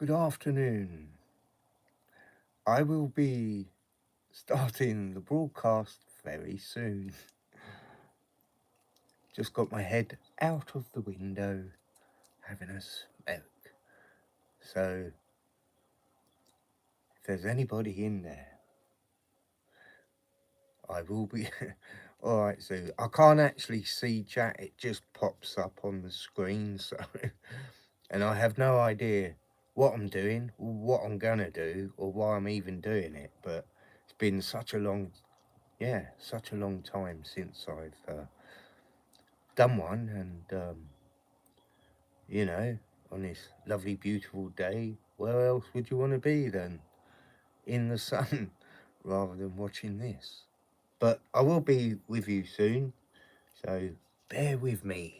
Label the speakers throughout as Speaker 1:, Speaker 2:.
Speaker 1: Good afternoon. I will be starting the broadcast very soon. Just got my head out of the window, having a smoke. So, if there's anybody in there, I will be. Alright, so I can't actually see chat, it just pops up on the screen, so. And I have no idea what I'm doing, what I'm gonna do, or why I'm even doing it, but it's been such a long time since I've done one, and on this lovely, beautiful day, where else would you want to be than in the sun rather than watching this? But I will be with you soon, so bear with me.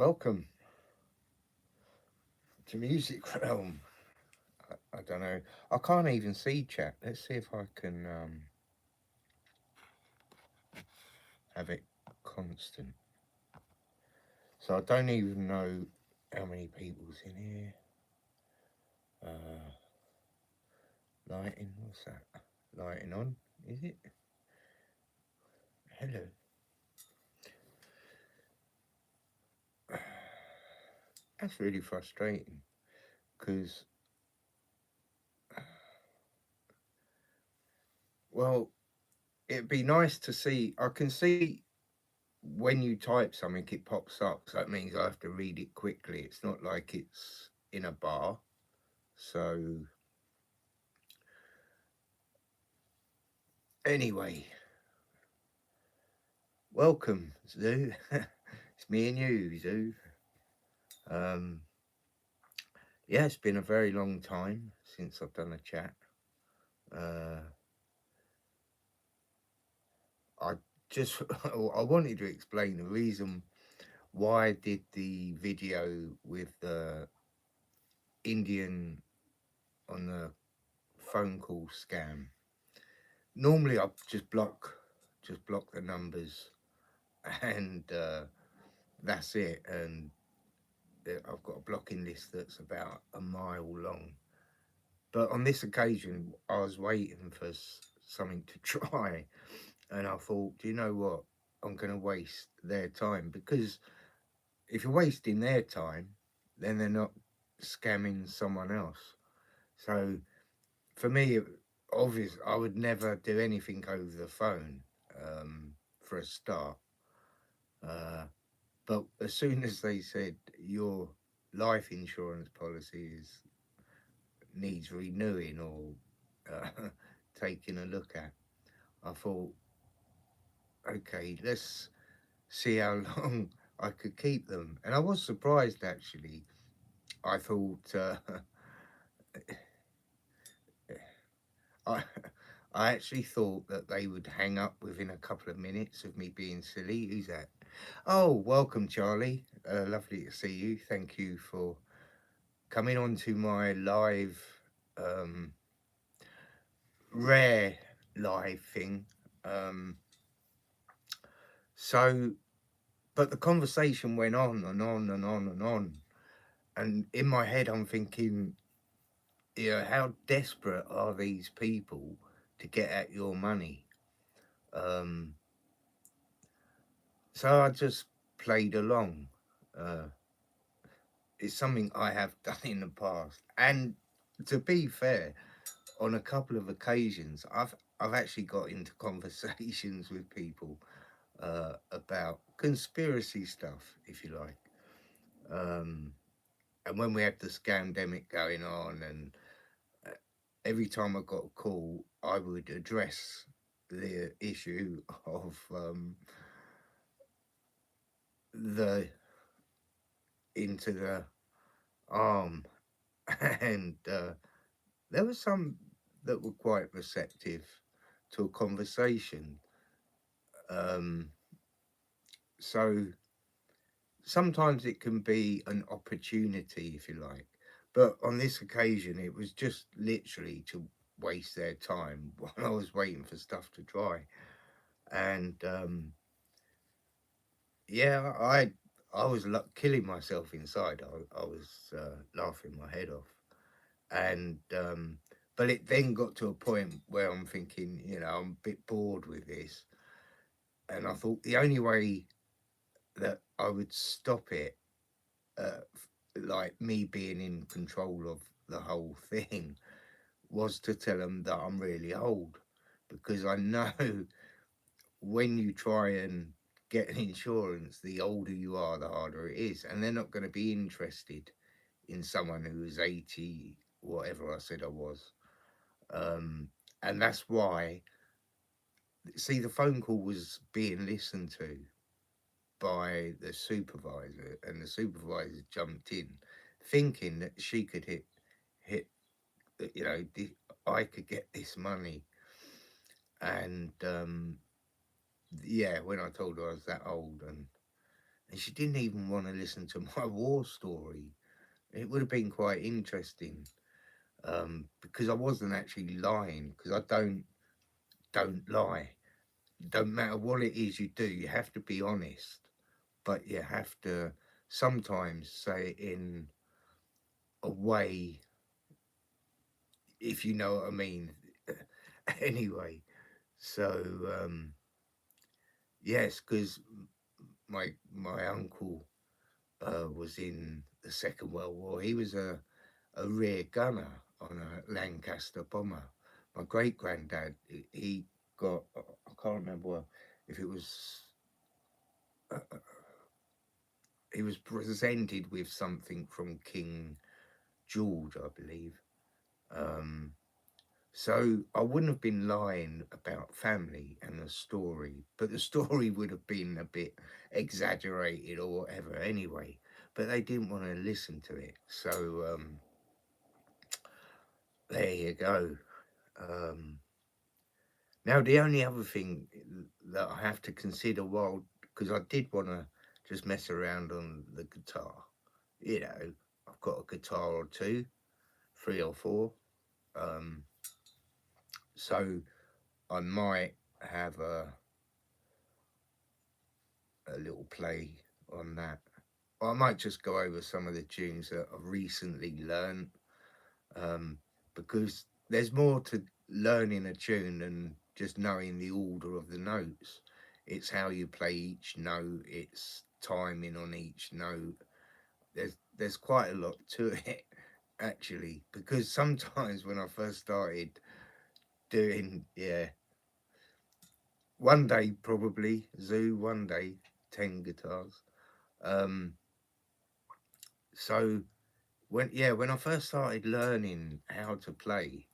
Speaker 1: Welcome to Music Realm. I don't know. I can't even see chat. Let's see if I can have it constant. So I don't even know how many people's in here. Uh, lighting, what's that? Lighting on, is it? Hello. That's really frustrating because, well, it'd be nice to see. I can see when you type something, it pops up. So that means I have to read it quickly. It's not like it's in a bar. So, anyway, welcome, Zoo. It's me and you, Zoo. Um, yeah, it's been a very long time since I've done a chat. Uh, I just I wanted to explain the reason why I did the video with the Indian on the phone call scam. Normally, I just block the numbers, and that's it. And I've got a blocking list that's about a mile long. But on this occasion, I was waiting for something to try, and I thought, do you know what? I'm going to waste their time, because if you're wasting their time, then they're not scamming someone else. So for me, obvious, I would never do anything over the phone, for a start. Uh, but as soon as they said your life insurance policy needs renewing or taking a look at, I thought, okay, let's see how long I could keep them. And I was surprised, actually. I thought I I actually thought that they would hang up within a couple of minutes of me being silly. Who's that? Oh, welcome, Charlie. Lovely to see you. Thank you for coming on to my live, um, rare live thing. Um, so, but the conversation went on and on and on and on. And in my head, I'm thinking, how desperate are these people to get at your money? Um, so I just played along. Uh, it's something I have done in the past, and to be fair, on a couple of occasions, I've actually got into conversations with people about conspiracy stuff, if you like. Um, and when we had the scamdemic going on, and uh, every time I got a call, I would address the issue of the into the arm, and there were some that were quite receptive to a conversation. Um, so sometimes it can be an opportunity, if you like. But on this occasion, it was just literally to waste their time while I was waiting for stuff to dry. And yeah, I was killing myself inside. I was laughing my head off. And but it then got to a point where I'm thinking, I'm a bit bored with this. And I thought the only way that I would stop it, like me being in control of the whole thing, was to tell them that I'm really old, because I know when you try and get an insurance, the older you are, the harder it is, and they're not going to be interested in someone who is 80, whatever I said I was. Um, and that's why, see, the phone call was being listened to by the supervisor, and the supervisor jumped in, thinking that she could hit, you know, I could get this money. And yeah, when I told her I was that old, and and she didn't even want to listen to my war story. It would have been quite interesting, because I wasn't actually lying, because I don't lie. Don't matter what it is you do, you have to be honest, but you have to sometimes say it in a way, if you know what I mean. Anyway, so yes, because my uncle was in the Second World War. He was a rear gunner on a Lancaster bomber. My great granddad, he got, I can't remember if it was, he was presented with something from King George, I believe. Um, so I wouldn't have been lying about family and the story, but the story would have been a bit exaggerated or whatever anyway. But they didn't want to listen to it. So there you go. Um, Now, the only other thing that I have to consider while, because I did want to just mess around on the guitar, you know, I've got a guitar or two, three or four, um, so I might have a little play on that. Or I might just go over some of the tunes that I've recently learned, um, because there's more to learning a tune than just knowing the order of the notes. It's how you play each note. It's timing on each note. There's quite a lot to it actually, because sometimes when I first started doing, yeah, one day probably zoo, one day 10 guitars. Um, so when I first started learning how to play,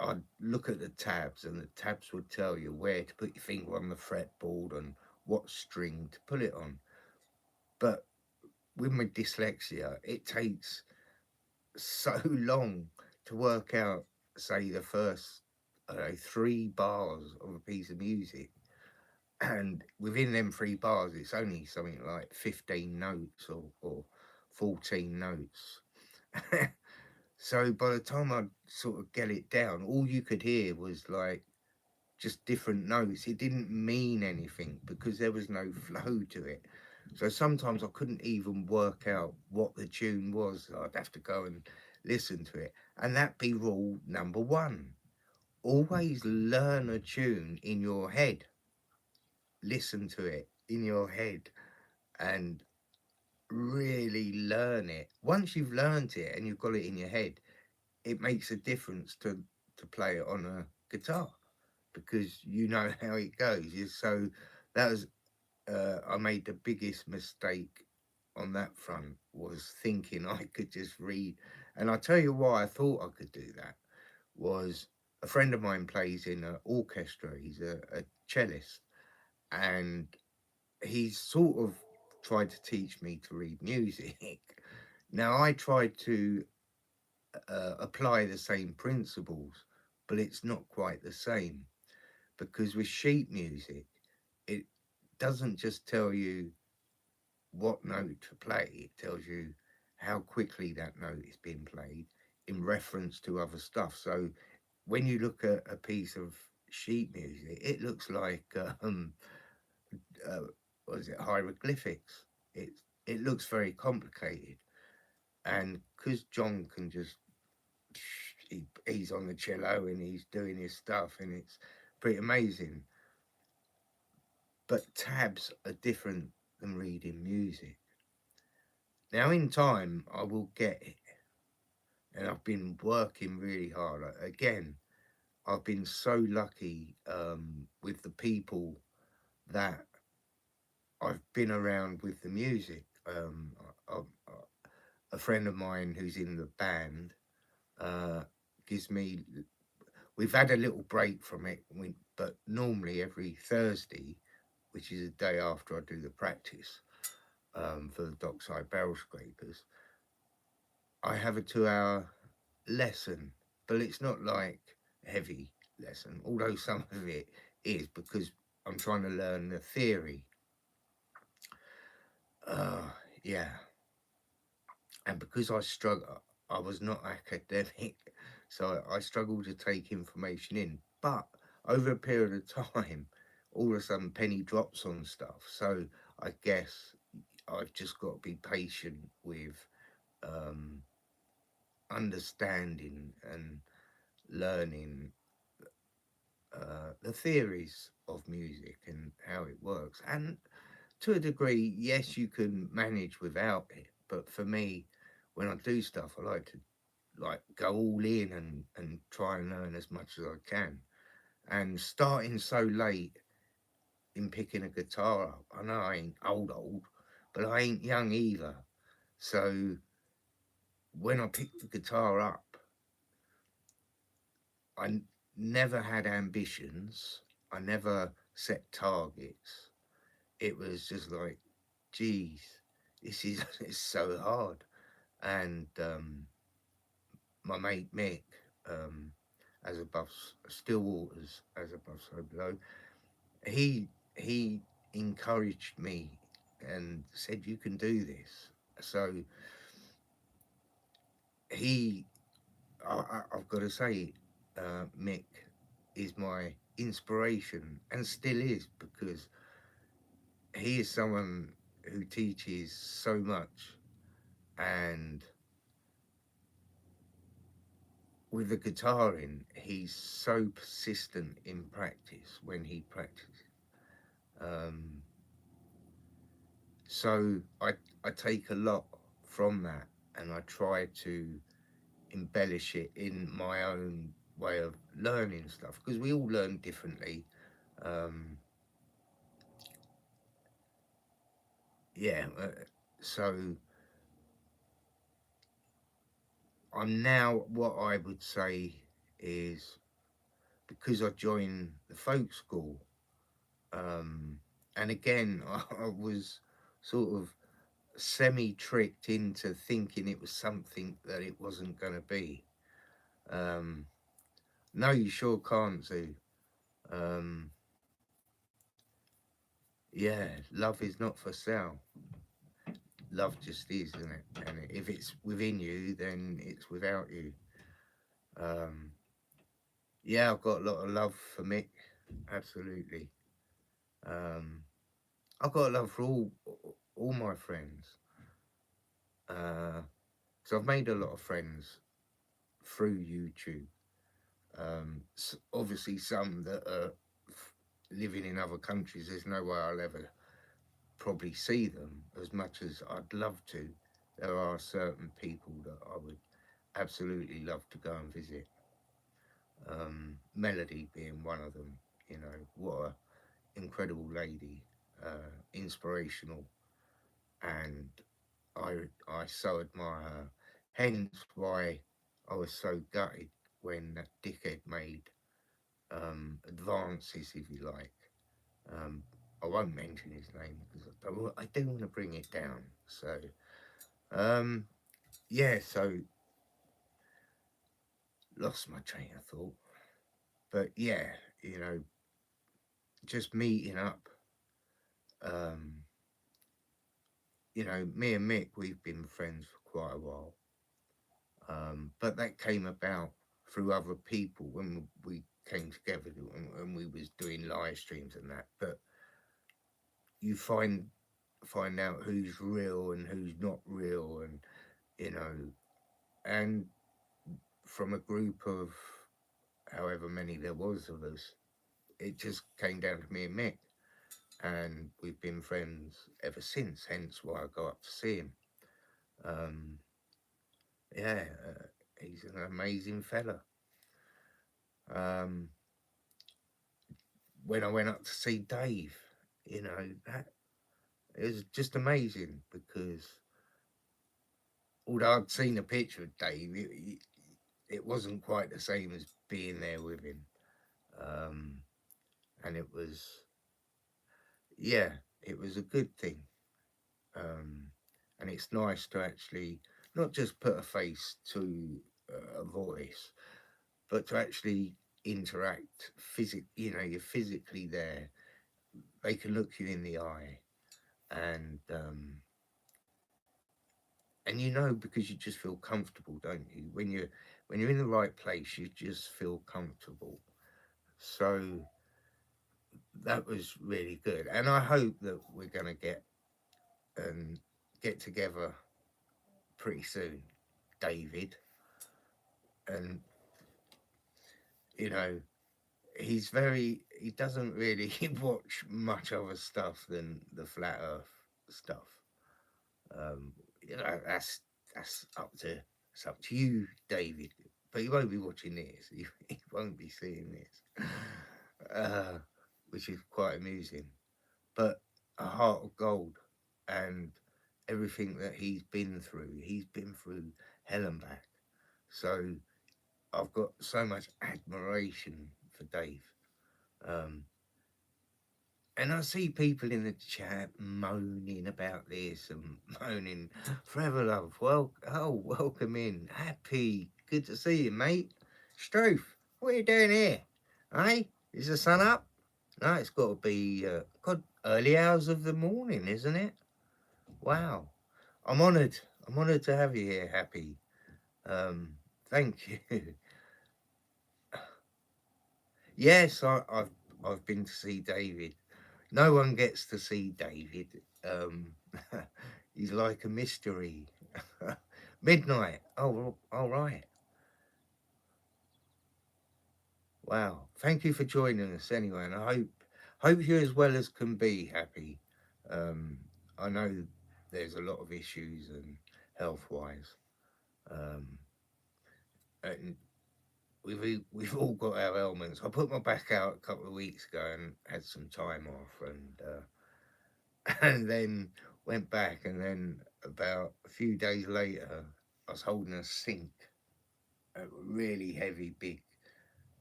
Speaker 1: I'd look at the tabs, and the tabs would tell you where to put your finger on the fretboard and what string to put it on. But with my dyslexia, it takes so long to work out, say, the first, I don't know, 3 bars of a piece of music. And within them 3 bars, it's only something like 15 notes or 14 notes. So by the time I sort of get it down, all you could hear was like just different notes. It didn't mean anything because there was no flow to it. So sometimes I couldn't even work out what the tune was. I'd have to go and listen to it. And that be rule number one. Always learn a tune in your head. Listen to it in your head and really learn it. Once you've learned it and you've got it in your head, it makes a difference to play it on a guitar, because you know how it goes. So that was, I made the biggest mistake on that front, was thinking I could just read. And I tell you why I thought I could do that was, a friend of mine plays in an orchestra. He's a cellist, and he's sort of tried to teach me to read music. Now I tried to apply the same principles, but it's not quite the same, because with sheet music, it doesn't just tell you what note to play, it tells you how quickly that note is being played in reference to other stuff. So when you look at a piece of sheet music, it looks like uh, what is it, hieroglyphics. It looks very complicated, and because John can just, he's on the cello and he's doing his stuff, and it's pretty amazing. But tabs are different than reading music. Now, in time, I will get it, and I've been working really hard. Again, I've been so lucky with the people that I've been around with the music. A friend of mine who's in the band uh, gives me. We've had a little break from it, but normally every Thursday, which is a day after I do the practice for the Dockside Barrel Scrapers, I have a 2 hour lesson, but it's not like a heavy lesson, although some of it is, because I'm trying to learn the theory. uh, yeah. And because I was not academic, so I struggled to take information in. But over a period of time, all of a sudden penny drops on stuff. So I guess I've just got to be patient with um, understanding and learning the theories of music and how it works. And to a degree, yes, you can manage without it. But for me, when I do stuff, I like to go all in and try and learn as much as I can. And starting so late in picking a guitar up, I know I ain't old, but I ain't young either. So when I picked the guitar up, never had ambitions. I never set targets. It was just like, geez, this is it's so hard. And my mate Mick, um, as above, still waters, as above, so below. He encouraged me and said, "You can do this." So he, I've got to say, Mick is my inspiration and still is, because he is someone who teaches so much, and with the guitar in, he's so persistent in practice when he practices. Um, so I take a lot from that, and I try to embellish it in my own way of learning stuff, because we all learn differently. Um, yeah, so I'm now, what I would say is, because I joined the folk school, um, and again, I was sort of semi-tricked into thinking it was something that it wasn't going to be. Um, no, you sure can't do. Um, yeah, love is not for sale. Love just is, isn't it? And if it's within you, then it's without you. Um, yeah, I've got a lot of love for Mick, absolutely. Um, I've got a love for all my friends. So I've made a lot of friends through YouTube. Obviously, some that are living in other countries. There's no way I'll ever probably see them as much as I'd love to. There are certain people that I would absolutely love to go and visit. Melody being one of them. You know, what a incredible lady, inspirational, and I so admire her. Hence why I was so gutted when that dickhead made advances, if you like. Um, I won't mention his name because I do want to bring it down. So, um, yeah, so lost my train of thought. But yeah, you know, just meeting up. Um, me and Mick, we've been friends for quite a while. But that came about through other people when we came together and we was doing live streams and that. But you find out who's real and who's not real, and you know, and from a group of however many there was of us, it just came down to me and Mick, and we've been friends ever since. Hence why I go up to see him. Um, yeah, he's an amazing fella. Um, when I went up to see Dave, that it was just amazing, because although I'd seen a picture of Dave, it wasn't quite the same as being there with him. Um, and it was, yeah, it was a good thing. Um, and it's nice to actually not just put a face to a voice, but to actually interact you're physically there. They can look you in the eye, and and you know, because you just feel comfortable, don't you? When you're in the right place, you just feel comfortable. So that was really good, and I hope that we're going to and get together pretty soon, David. And you know, he doesn't really watch much other stuff than the flat Earth stuff. Um, you know, that's it's up to you, David. But he won't be watching this. He won't be seeing this, uh, which is quite amusing. But a heart of gold, and everything that he's been through hell and back. So I've got so much admiration for Dave. Um, and I see people in the chat moaning about this and moaning, Forever Love, welcome in. Happy, good to see you, mate. Struth, what are you doing here? Hey, is the sun up? No, it's got to be, God, early hours of the morning, isn't it? Wow. I'm honoured. I'm honoured to have you here, Happy. Um, thank you. Yes, I've been to see David. No one gets to see David. Um, he's like a mystery. Midnight. Oh, all right. Wow. Thank you for joining us anyway, and I hope you're as well as can be, Happy. Um, I know there's a lot of issues and health wise. Um, and we've all got our ailments. I put my back out a couple of weeks ago and had some time off, and and then went back, and then about a few days later, I was holding a sink, a really heavy, big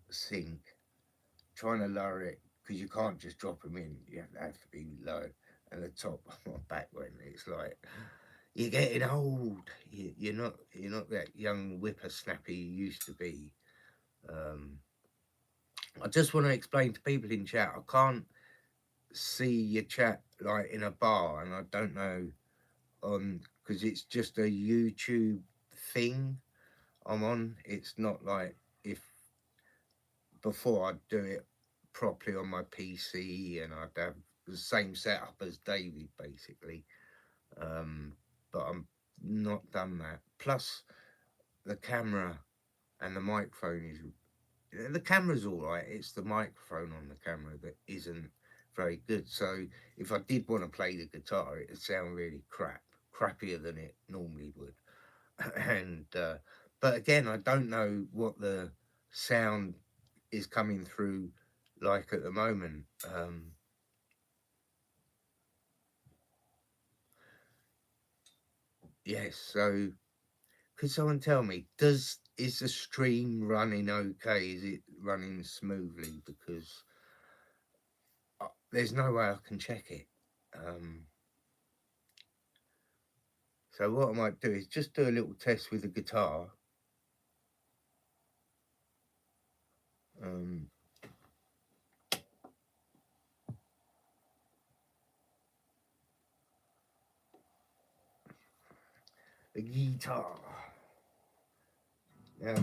Speaker 1: sink, trying to lower it because you can't just drop them in. You have to be low, and the top of my back went. It's like you're getting old. You're not that young whippersnapper you used to be. Um, I just want to explain to people in chat. I can't see your chat like in a bar, and I don't know on because it's just a YouTube thing I'm on. It's not like if before I'd do it properly on my PC and I'd have the same setup as David basically. But I'm not done that. Plus the camera and the microphone is the camera's all right. It's the microphone on the camera that isn't very good. So if I did want to play the guitar, it'd sound really crappier than it normally would. And but again, I don't know what the sound is coming through like at the moment. Yes, so could someone tell me, is the stream running okay? Is it running smoothly? Because there's no way I can check it. Um, so what I might do is just do a little test with the guitar. Um, the guitar. Now,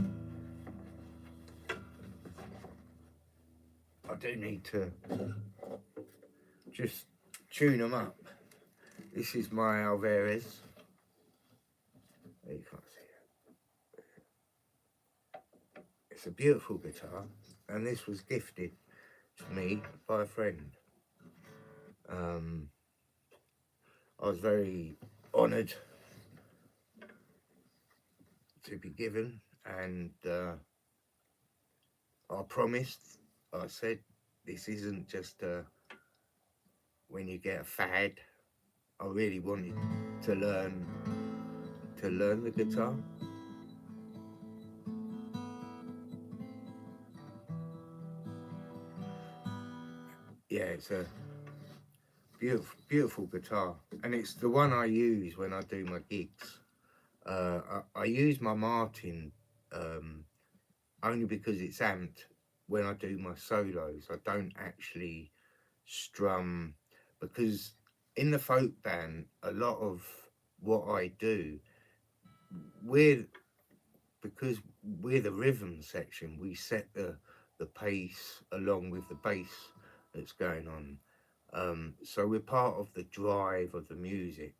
Speaker 1: I do need to just tune them up. This is my Alvarez. You can't see it. It's a beautiful guitar, and this was gifted to me by a friend. Um, I was very honoured to be given, and I promised. I said, "This isn't just when you get a fad." I really wanted to learn the guitar. Yeah, it's a beautiful guitar, and it's the one I use when I do my gigs. I use my Martin um, only because it's amped when I do my solos. I don't actually strum because in the folk band, a lot of what I do we're because we're the rhythm section. We set the pace along with the bass that's going on. So we're part of the drive of the music.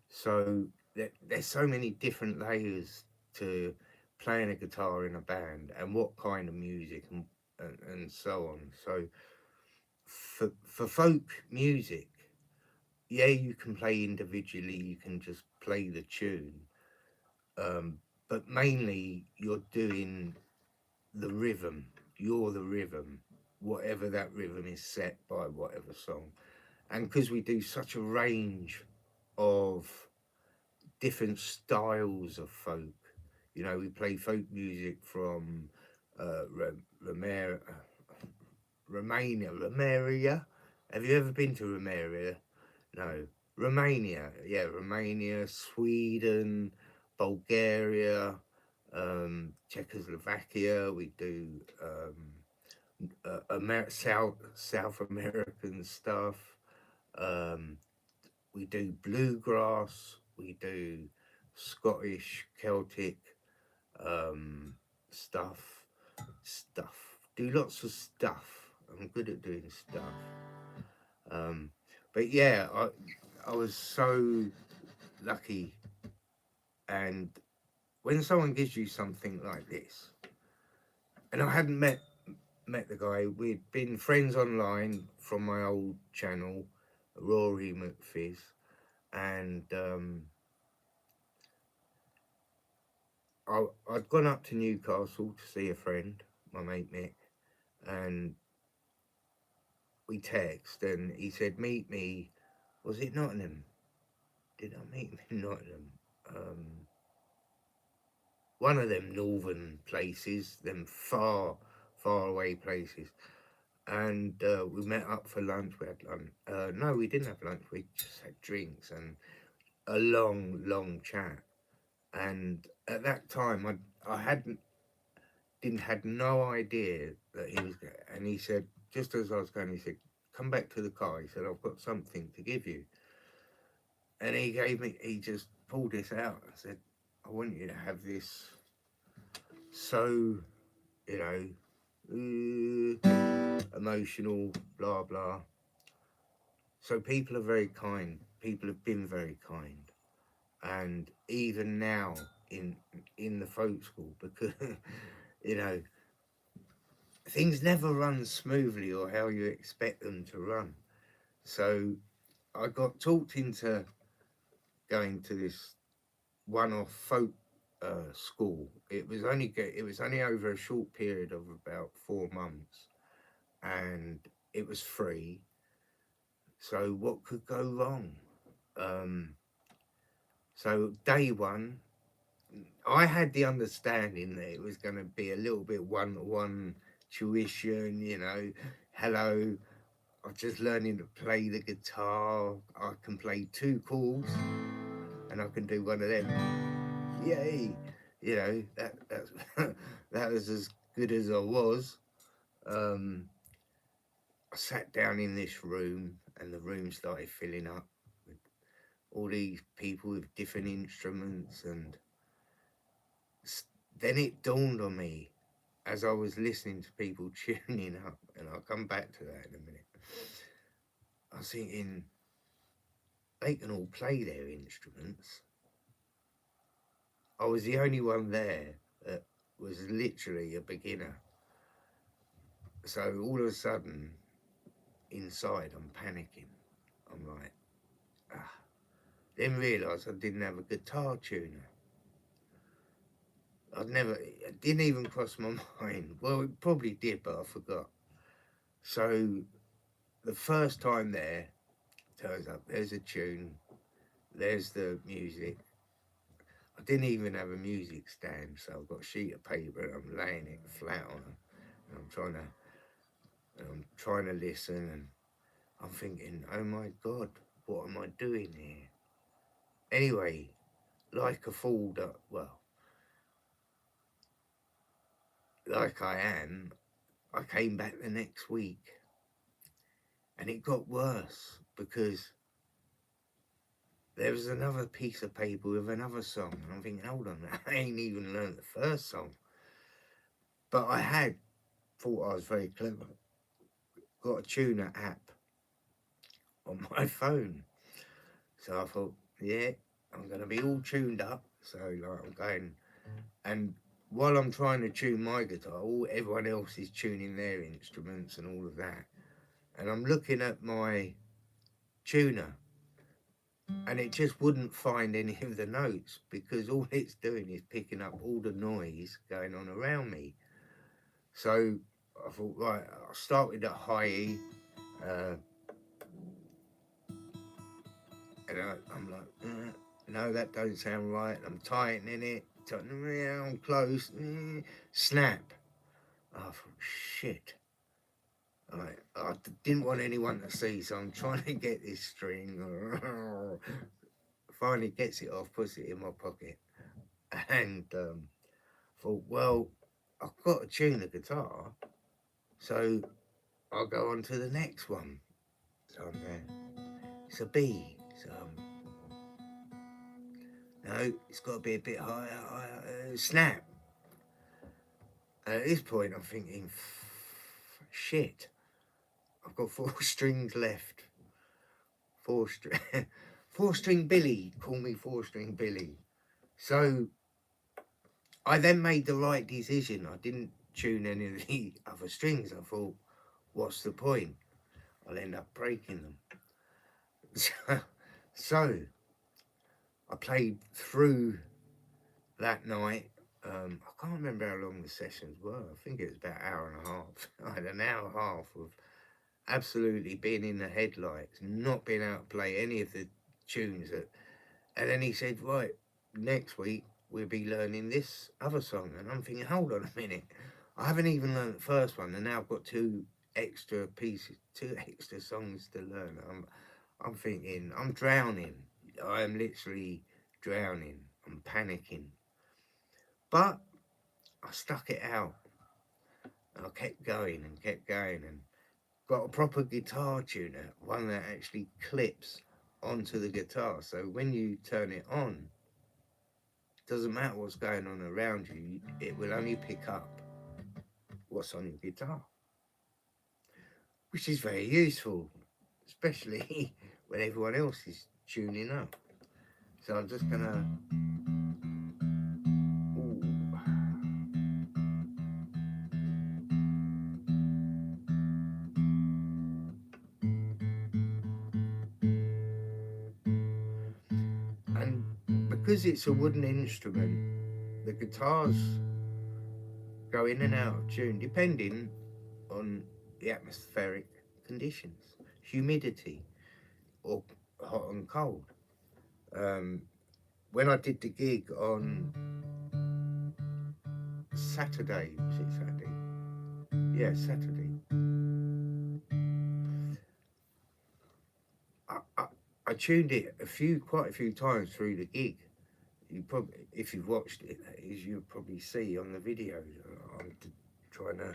Speaker 1: So there's so many different layers to playing a guitar in a band and what kind of music and so on. So for folk music, yeah, you can play individually, you can just play the tune, um, but mainly you're doing the rhythm. You're the rhythm, whatever that rhythm is set by whatever song. And because we do such a range of different styles of folk, you know, we play folk music from uh, Romer- Romania. Have you ever been to Romania? No. Romania. Yeah, Romania, Sweden, Bulgaria, Czechoslovakia. We do South American stuff. Um, we do bluegrass. We do Scottish, Celtic um, stuff. Do lots of stuff. I'm good at doing stuff. Um, but yeah, I was so lucky. And when someone gives you something like this, and I hadn't met the guy, we'd been friends online from my old channel, Rory McFizz, and I'd gone up to Newcastle to see a friend, my mate Mick, and we text, and he said, "Meet me." Was it Nottingham? Did I meet him in Nottingham? One of them northern places, them far away places. And we met up for lunch. We had lunch. No, we didn't have lunch. We just had drinks and a long chat. And at that time, I had no idea that he was. And he said, just as I was going, he said, "Come back to the car." He said, "I've got something to give you." And he just pulled this out. I said, "I want you to have this." So, you know, emotional, blah blah. So people are very kind. People have been very kind, and even now in in the folk school, because you know things never run smoothly or how you expect them to run. So I got talked into going to this one-off folk school. It was only over a short period of about 4 months, and it was free. So what could go wrong? Um, so day one, I had the understanding that it was going to be a little bit one-to-one tuition. You know, hello, I'm just learning to play the guitar. I can play two chords, and I can do one of them. Yay! You know that's that was as good as I was. Um, I sat down in this room, and the room started filling up with all these people with different instruments, and then it dawned on me as I was listening to people tuning up, and I'll come back to that in a minute. I was thinking they can all play their instruments. I was the only one there that was literally a beginner. So all of a sudden, inside, I'm panicking. I'm like, ah. Then realised I didn't have a guitar tuner. It didn't even cross my mind. Well, it probably did, but I forgot. So the first time there, turns up, there's a tune, there's the music. I didn't even have a music stand, so I've got a sheet of paper and I'm laying it flat on it. And I'm trying to listen, and I'm thinking, oh my God, what am I doing here? Anyway, like a fool, well, like I am, I came back the next week, and it got worse because there was another piece of paper with another song. And I'm thinking, hold on, I ain't even learned the first song. But I had thought I was very clever. Got a tuner app on my phone. So I thought, yeah, I'm going to be all tuned up. So like I'm going, and while I'm trying to tune my guitar, everyone else is tuning their instruments and all of that. And I'm looking at my tuner, and it just wouldn't find any of the notes because all it's doing is picking up all the noise going on around me. So I thought, right, I'll start with the high E, and I'm like, no, that don't sound right. I'm tightening it. I'm close. Snap. I thought, shit. I didn't want anyone to see, so I'm trying to get this string. Finally gets it off, puts it in my pocket, and thought, well, I've got to tune the guitar, so I'll go on to the next one. So I'm there. It's a B. So no, it's got to be a bit higher. Snap. And at this point, I'm thinking, shit. I've got 4 strings left. 4 string, 4-string Billy. Call me 4-string Billy. So I then made the right decision. I didn't tune any of the other strings. I thought, what's the point? I'll end up breaking them. So I played through that night. I can't remember how long the sessions were. I think it was about an hour and a half. I had an hour and a half of absolutely being in the headlights, not being able to play any of the tunes. And then he said, right, next week we'll be learning this other song. And I'm thinking, hold on a minute. I haven't even learned the first one, and now I've got 2 extra pieces, 2 extra songs to learn. I'm thinking, I'm drowning. I am literally drowning. I'm panicking. But I stuck it out. I kept going and got a proper guitar tuner, one that actually clips onto the guitar. So when you turn it on, it doesn't matter what's going on around you, it will only pick up what's on your guitar, which is very useful, especially when everyone else is tuning up. So I'm just gonna. And because it's a wooden instrument, the guitars go in and out of tune depending on the atmospheric conditions, humidity, or hot and cold. When I did the gig on Saturday, was it Saturday? Yeah, Saturday. I tuned it quite a few times through the gig. You probably, if you've watched it, as you'll probably see on the videos, I'm trying to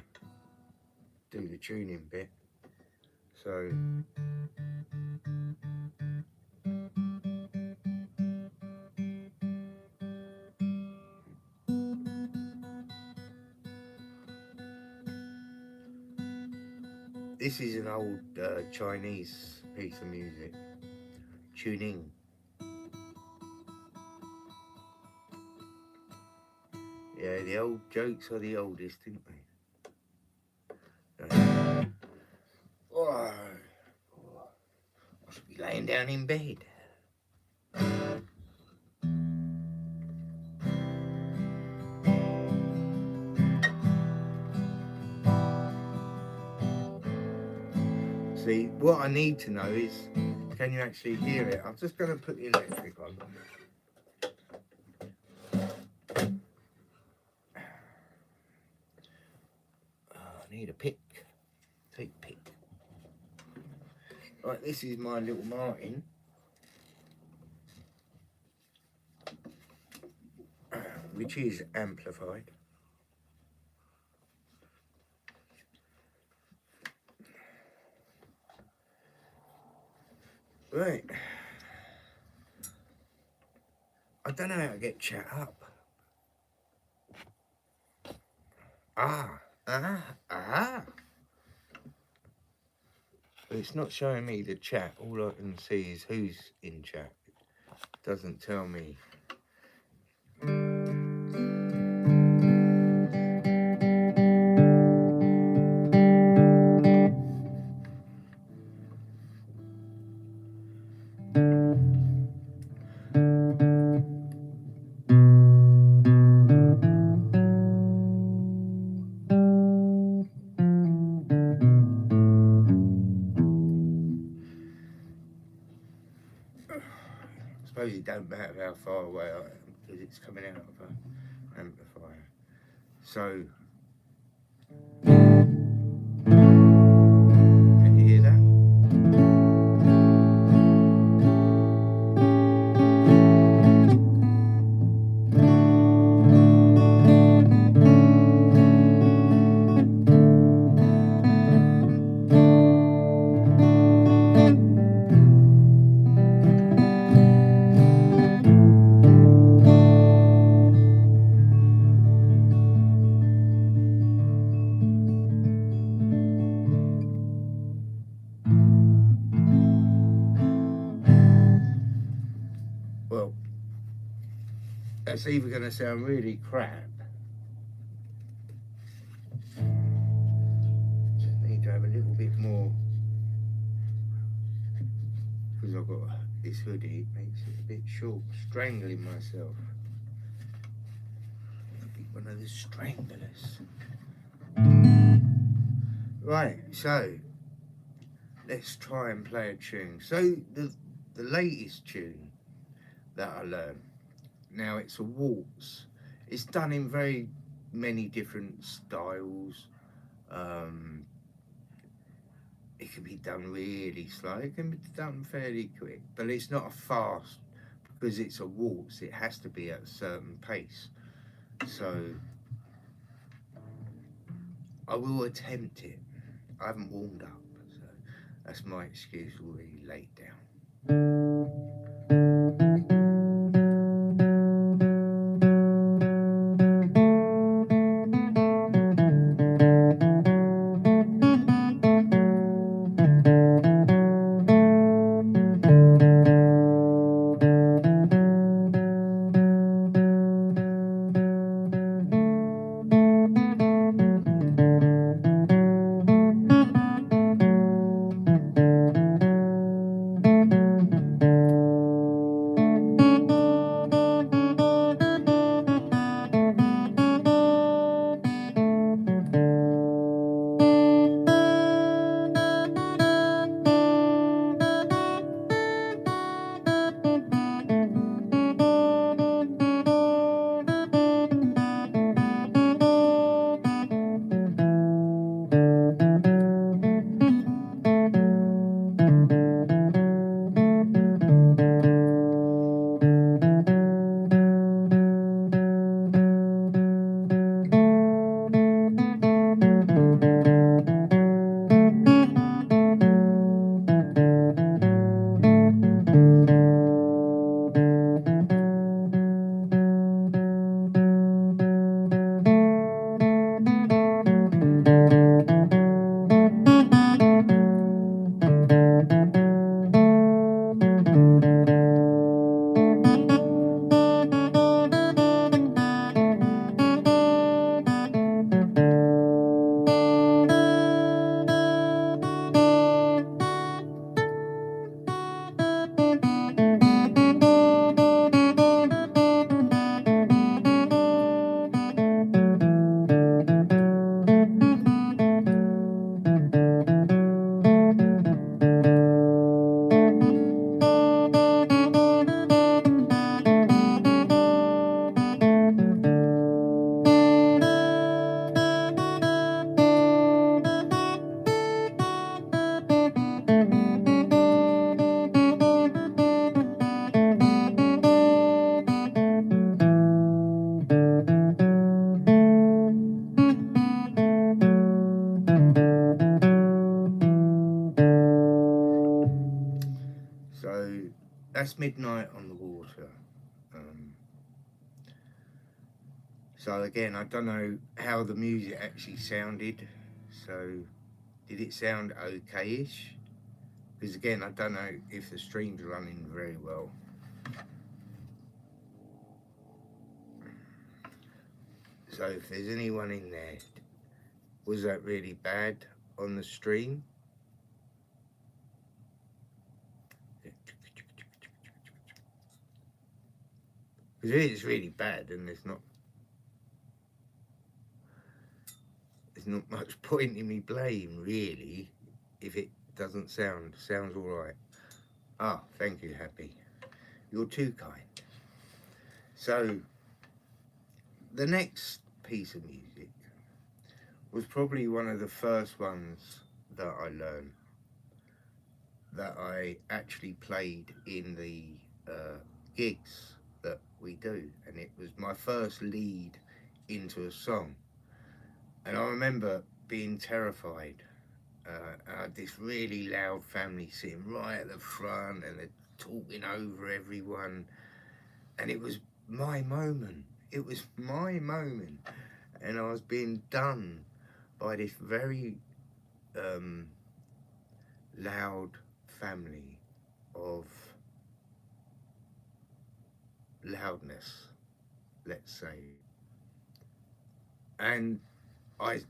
Speaker 1: do the tuning bit. So. This is an old Chinese piece of music. Tuning. Yeah, the old jokes are the oldest, didn't they? Oh, I should be laying down in bed. See, what I need to know is, can you actually hear it? I'm just going to put the electric on. I need a pick. Take pick. Right, this is my little Martin. Which is amplified. Right. don't know how to get chat up. Ah. But it's not showing me the chat. All I can see is who's in chat. It doesn't tell me. I suppose it don't matter how far away I am because it's coming out of an amplifier. So, can you hear that? Well, that's either going to sound really crap. Just need to have a little bit more, because I've got this hoodie. It makes it a bit short. Strangling myself. I'll be one of the stranglers. Right, so let's try and play a tune. So the latest tune that I learned, now it's a waltz. It's done in very many different styles. It can be done really slow, it can be done fairly quick, but it's not a fast, because it's a waltz, it has to be at a certain pace. So I will attempt it. I haven't warmed up, so that's my excuse already laid down. So that's Midnight on the Water. So again, I don't know how the music actually sounded. So did it sound okay-ish? Because again, I don't know if the stream's running very well. So if there's anyone in there, was that really bad on the stream? Because if it's really bad, then there's not much point in me playing, really, if it doesn't sounds all right. Ah, thank you, Happy. You're too kind. So the next piece of music was probably one of the first ones that I learned, that I actually played in the gigs that we do, and it was my first lead into a song. And I remember being terrified. I had this really loud family sitting right at the front, and they're talking over everyone, and it was my moment. It was my moment, and I was being done by this very loud family of loudness, let's say. And I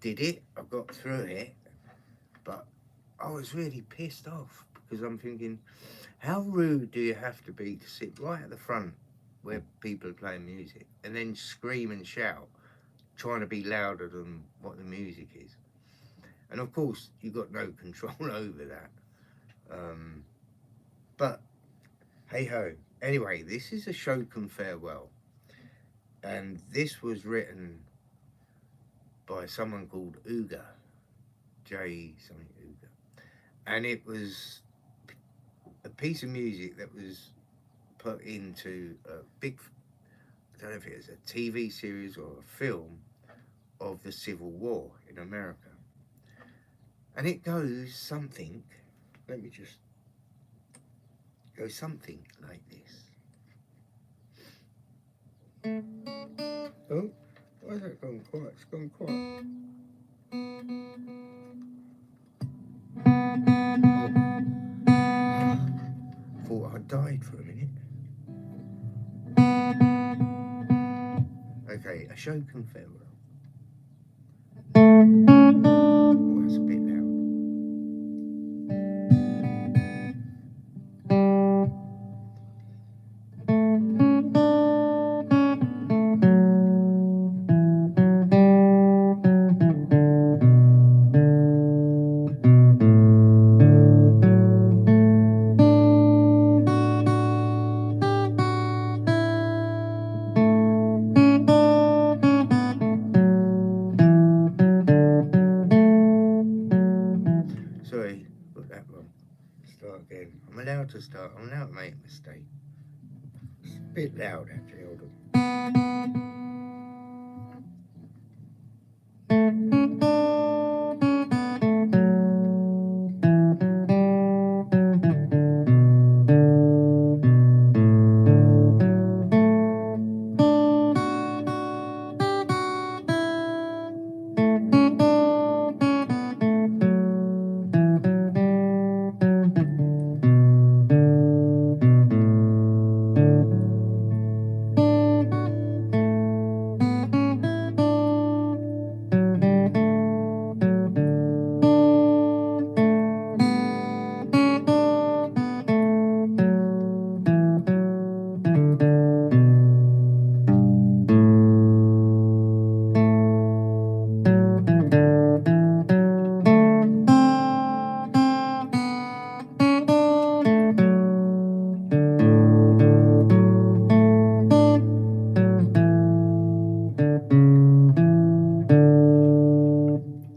Speaker 1: did it, I got through it, but I was really pissed off because I'm thinking, how rude do you have to be to sit right at the front where people are playing music and then scream and shout, trying to be louder than what the music is? And of course, you've got no control over that. But hey ho. Anyway, this is a Shoken Farewell, and this was written by someone called Uga, J something Uga, and it was a piece of music that was put into a big, I don't know if it was a TV series or a film of the Civil War in America. And it goes something, let me just go something like this. Oh, why is that gone quiet? It's gone quiet. Oh, thought I died for a minute. Okay, a Shoken Farewell. Oh, that's a bit loud. Sorry, got that wrong. Start again. I'm allowed to start. I'm allowed to make a mistake. It's a bit loud, actually. Hold on.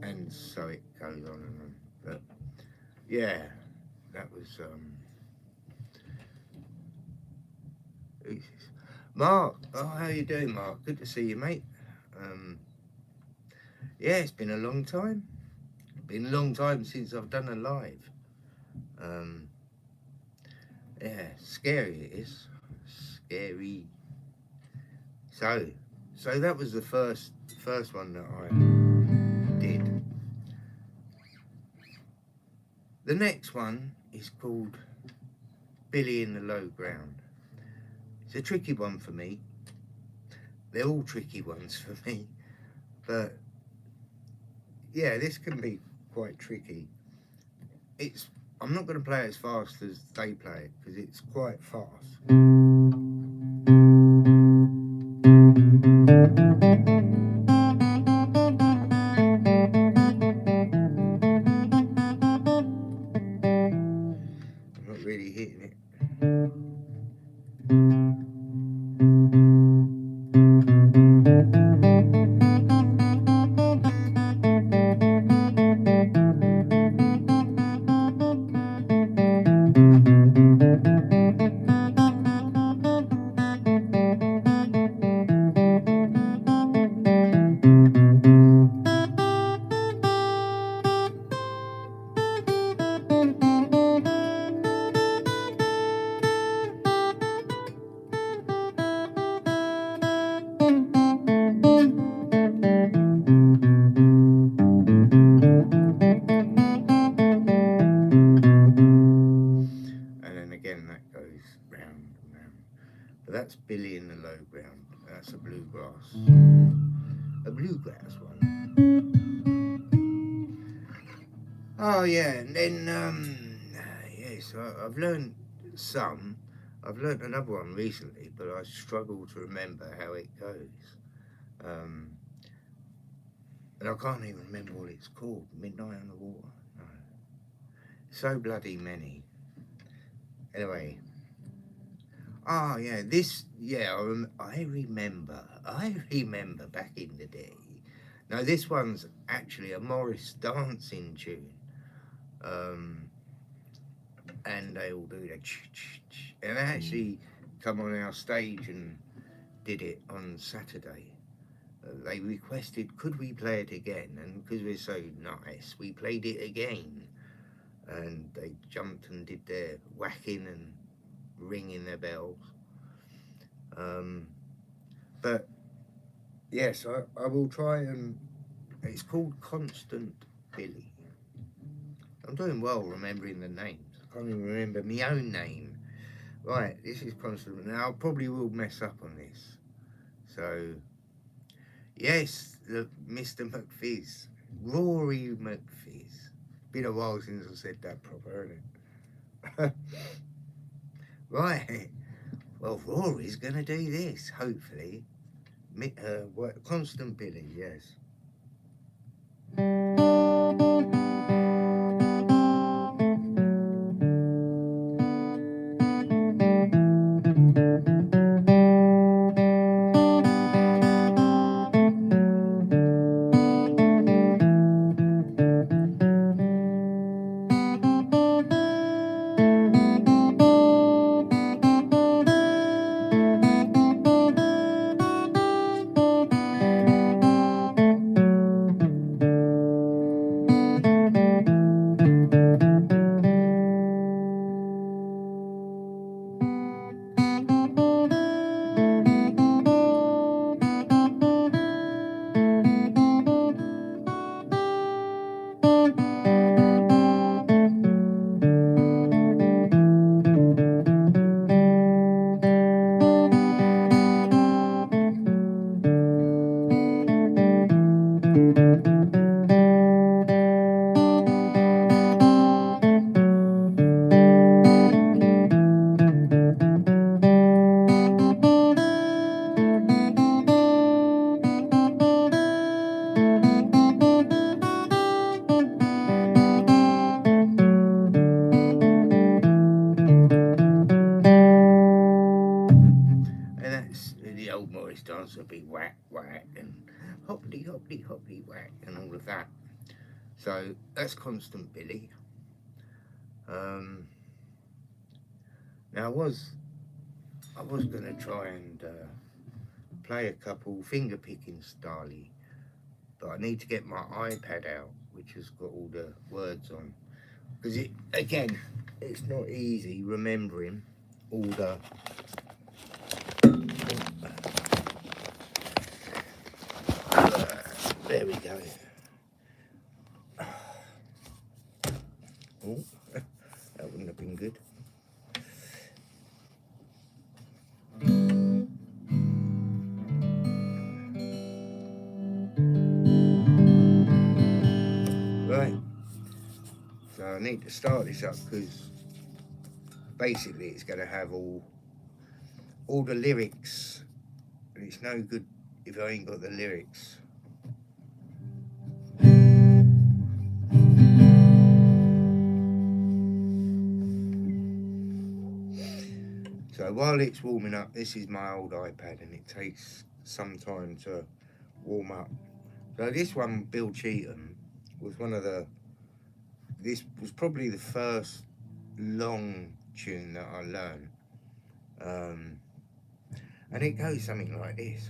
Speaker 1: And so it goes on and on. But yeah, that was who's this? Mark. Oh, how you doing, Mark? Good to see you, mate. Um, yeah, it's been a long time. Been a long time since I've done a live. Um, yeah, scary it is. Scary. So, So that was the first one that I did. The next one is called Billy in the Low Ground. It's a tricky one for me. They're all tricky ones for me, but yeah, this can be quite tricky. I'm not going to play it as fast as they play it because it's quite fast. I'm not really hitting it. But that's Billy in the Low Ground. That's a bluegrass. A bluegrass one. Oh yeah, and then yes, I've learned some. I've learned another one recently, but I struggle to remember how it goes. And I can't even remember what it's called. Midnight on the Water? No. So bloody many. Anyway. Oh yeah, this, yeah, I remember back in the day. Now this one's actually a Morris dancing tune. And they all do that, and they actually come on our stage and did it on Saturday. They requested, could we play it again? And because we're so nice, we played it again. And they jumped and did their whacking and ringing their bells. But yes, I will try and, it's called Constant Billy. I'm doing well remembering the names. I can't even remember my own name. Right, this is Constant. Now I probably will mess up on this. So, yes, Mr. McFizz, Rory McFizz. Been a while since I said that proper, hasn't it? Right. Well, Rory's going to do this, hopefully. Constant Billy, yes. The old Morris dance would be whack, whack, and hoppity, hoppity, hoppity, whack, and all of that. So that's Constant Billy. Now I was going to try and play a couple finger picking styley, but I need to get my iPad out, which has got all the words on, because it's not easy remembering all the There we go. Oh, that wouldn't have been good. Right, so I need to start this up because basically it's going to have all the lyrics, and it's no good if I ain't got the lyrics. So while it's warming up, this is my old iPad and it takes some time to warm up. So this one, Bill Cheatham, was one of this was probably the first long tune that I learned. And it goes something like this.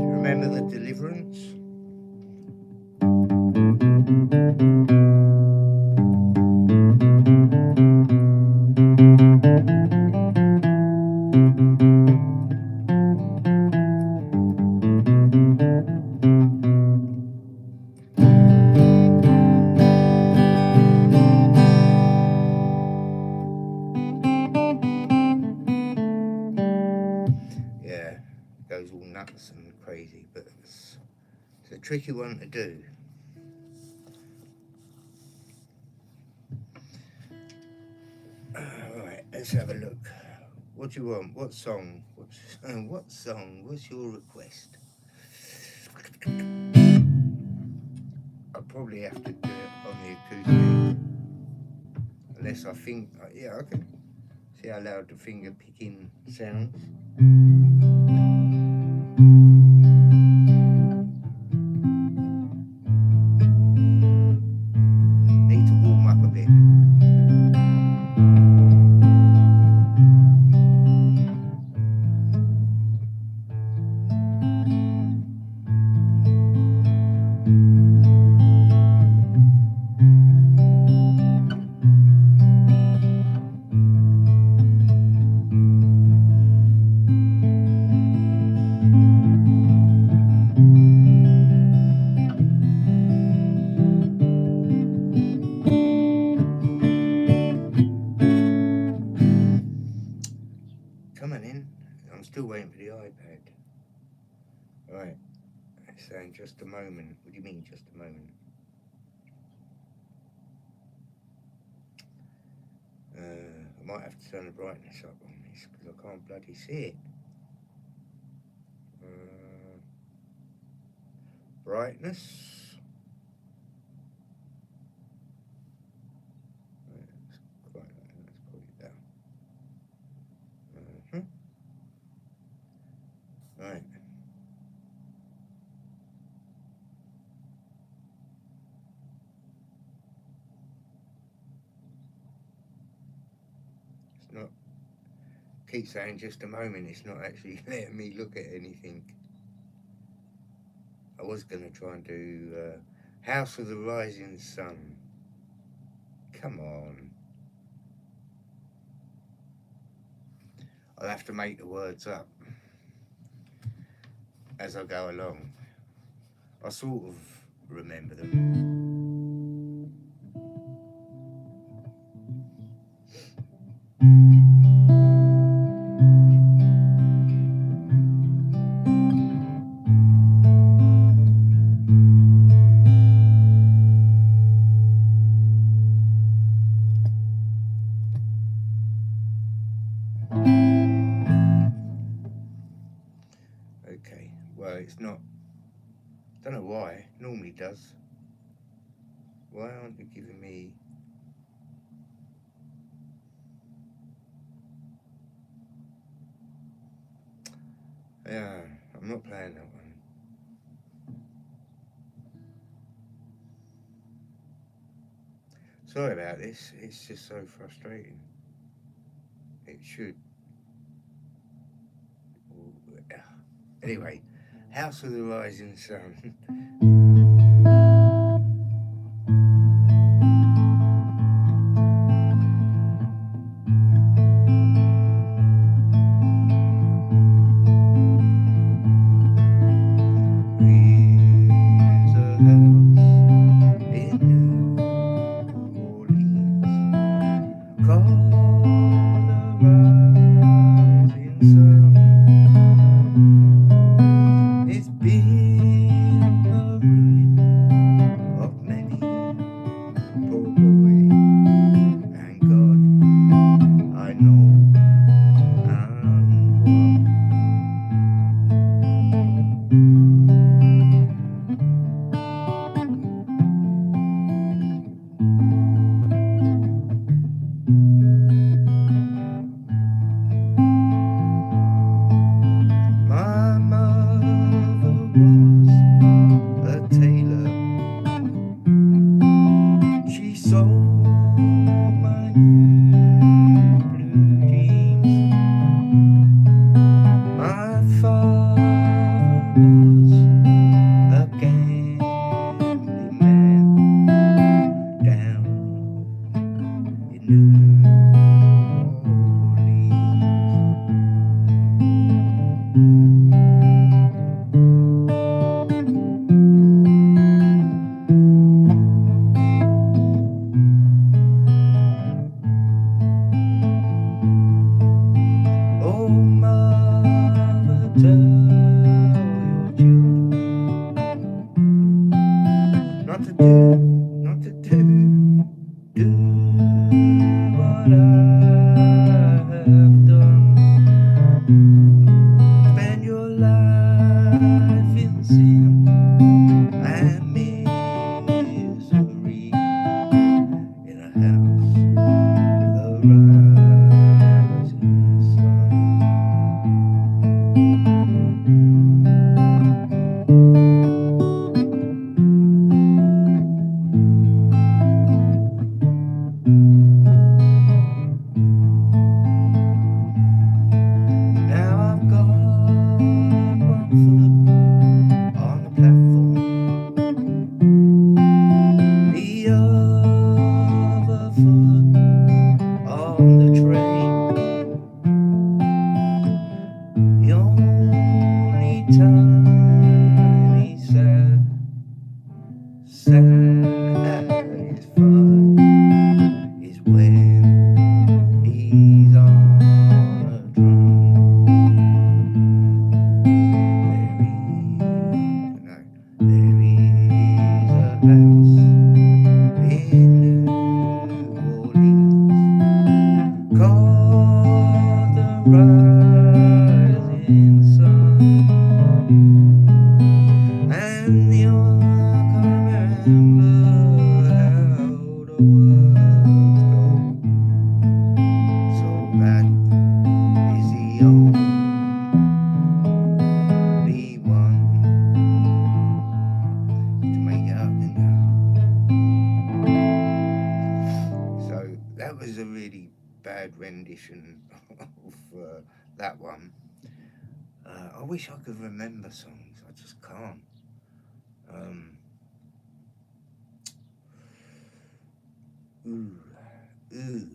Speaker 1: Remember the Deliverance? Yeah, goes all nuts and crazy, but it's a tricky one to do. Alright, let's have a look. What do you want? What song? What song? What's your request? I'll probably have to do it on the acoustic. Unless I think, yeah, okay. See how loud the finger picking sounds. Need to warm up a bit. Coming in. I'm still waiting for the iPad. Right. It's saying just a moment. What do you mean just a moment? I might have to turn the brightness up on this because I can't bloody see it. Brightness. Let's put it down. Right. It's not. Keep saying just a moment. It's not actually letting me look at anything. I was gonna try and do House of the Rising Sun. Come on. I'll have to make the words up as I go along. I sort of remember them. Okay, well, it's not. Don't know why. It normally does. Why aren't you giving me? Yeah, I'm not playing that one. Sorry about this. It's just so frustrating. It should. Anyway, House of the Rising Sun. That was a really bad rendition version of that one. I wish I could remember songs. I just can't. Ooh, ooh.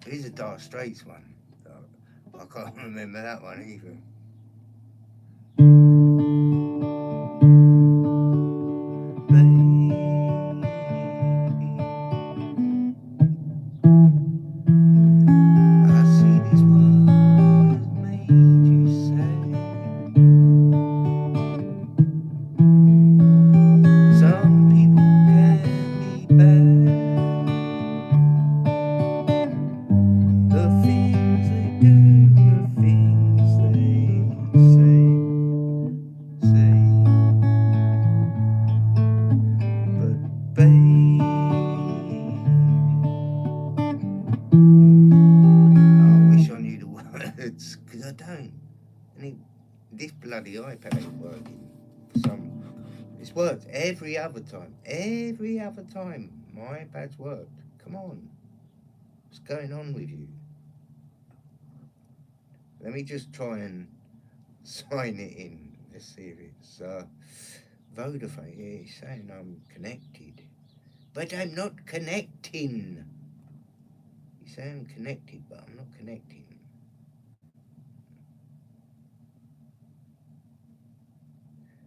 Speaker 1: Here's a Dire Straits one. I can't remember that one either. I see this world has made you sad. Some people can be bad. The things they do, the things they say. But baby, I wish I knew the words, because I don't. And this bloody iPad ain't working for some. It's worked every other time. Every other time my iPad's worked. Come on. What's going on with you? Let me just try and sign it in. Let's see if it's Vodafone. Yeah, it's saying I'm connected. But I'm not connecting. You say I'm connected, but I'm not connecting.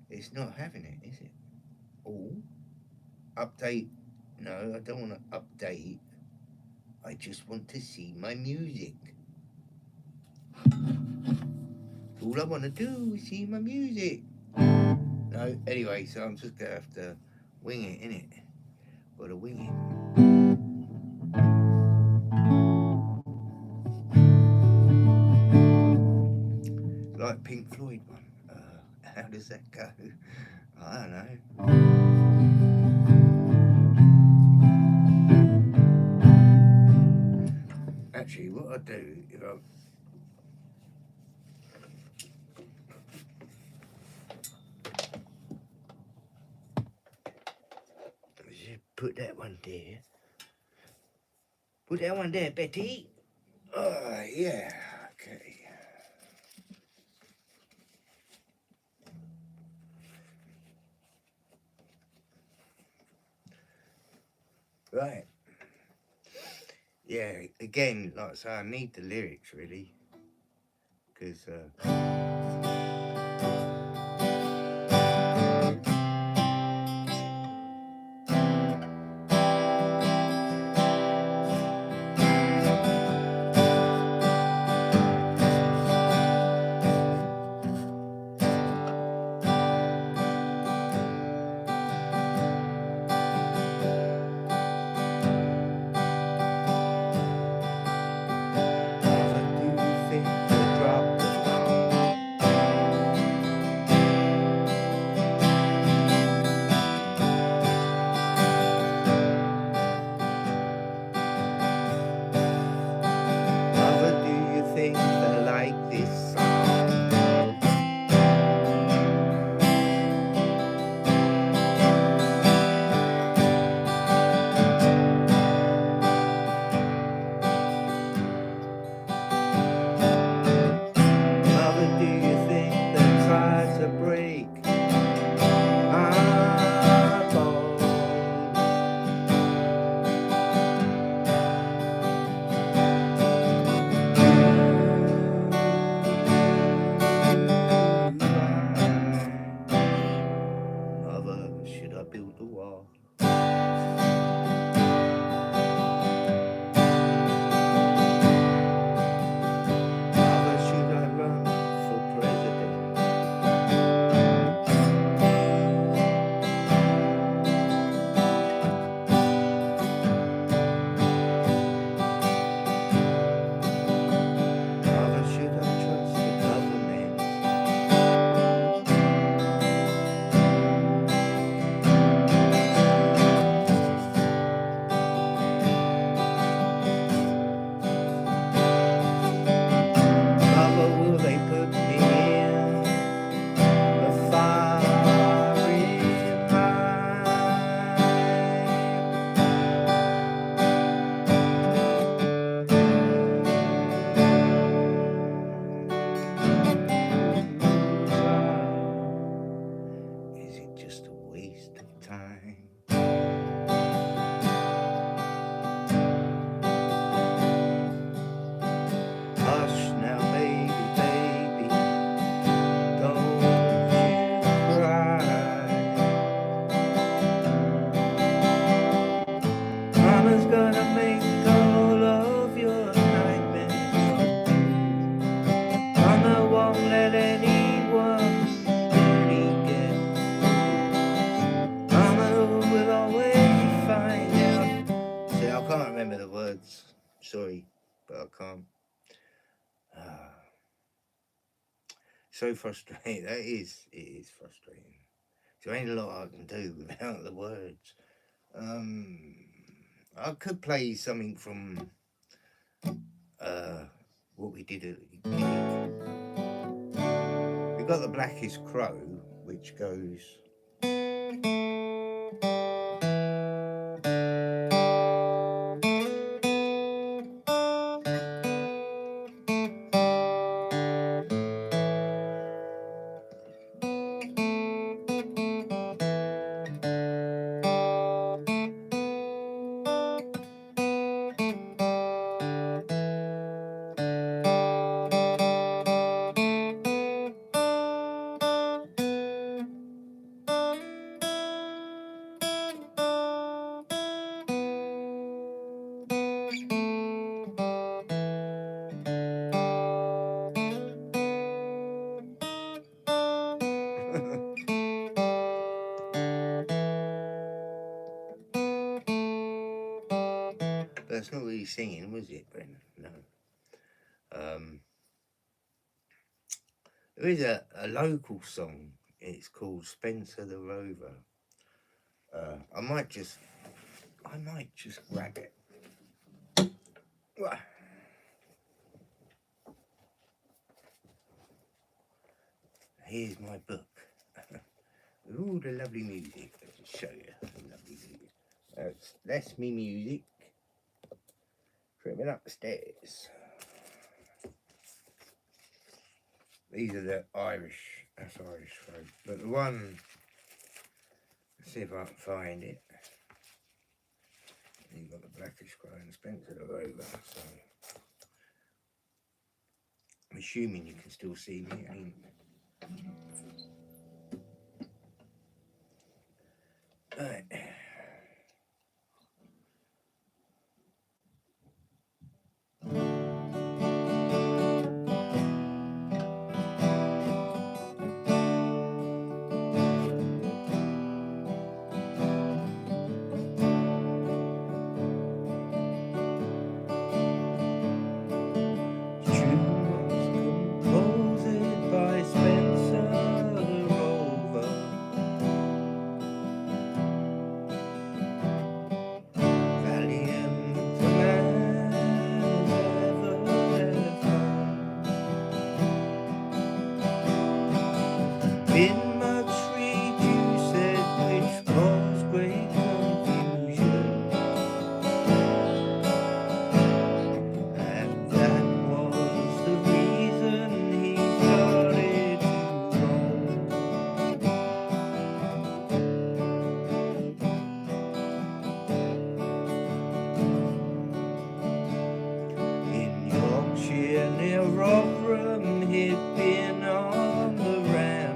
Speaker 1: It's not having it, is it? Oh, update. No, I don't want to update. I just want to see my music. All I want to do is see my music. No, anyway, so I'm just going to have to wing it, innit? Gotta wing it. Like Pink Floyd one. How does that go? I don't know. Actually, what I do if I just put that one there. Put that one there, Betty. Yeah. Okay. Right. Yeah, again, like I say, I need the lyrics really, because I do think the drop was wrong. So frustrating. It is frustrating. So ain't a lot I can do without the words. I could play something from what we did at the gig. We got the Blackest Crow, which goes. That's not really singing, was it, Brendan? No. There is a local song. It's called Spencer the Rover. I might just grab it. Here's my book. With all the lovely music. Let's just show you the lovely music. That's me music. Tripping upstairs. These are the Irish. That's Irish folk. But the one. Let's see if I can find it. You've got the Blackest Crow and Spencer the Rover. So I'm assuming you can still see me. Right. Been much reduced, which caused great confusion, and that was the reason he started to roam. In Yorkshire near Rotherham, he'd been on the ramble,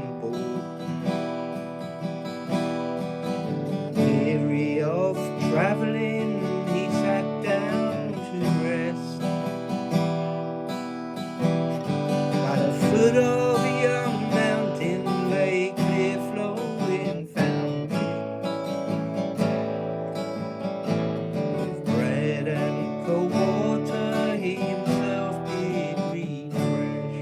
Speaker 1: weary of travelling, he sat down to rest at the foot of a young mountain, lay clear flowing fountain, with bread and cold water he himself did refresh.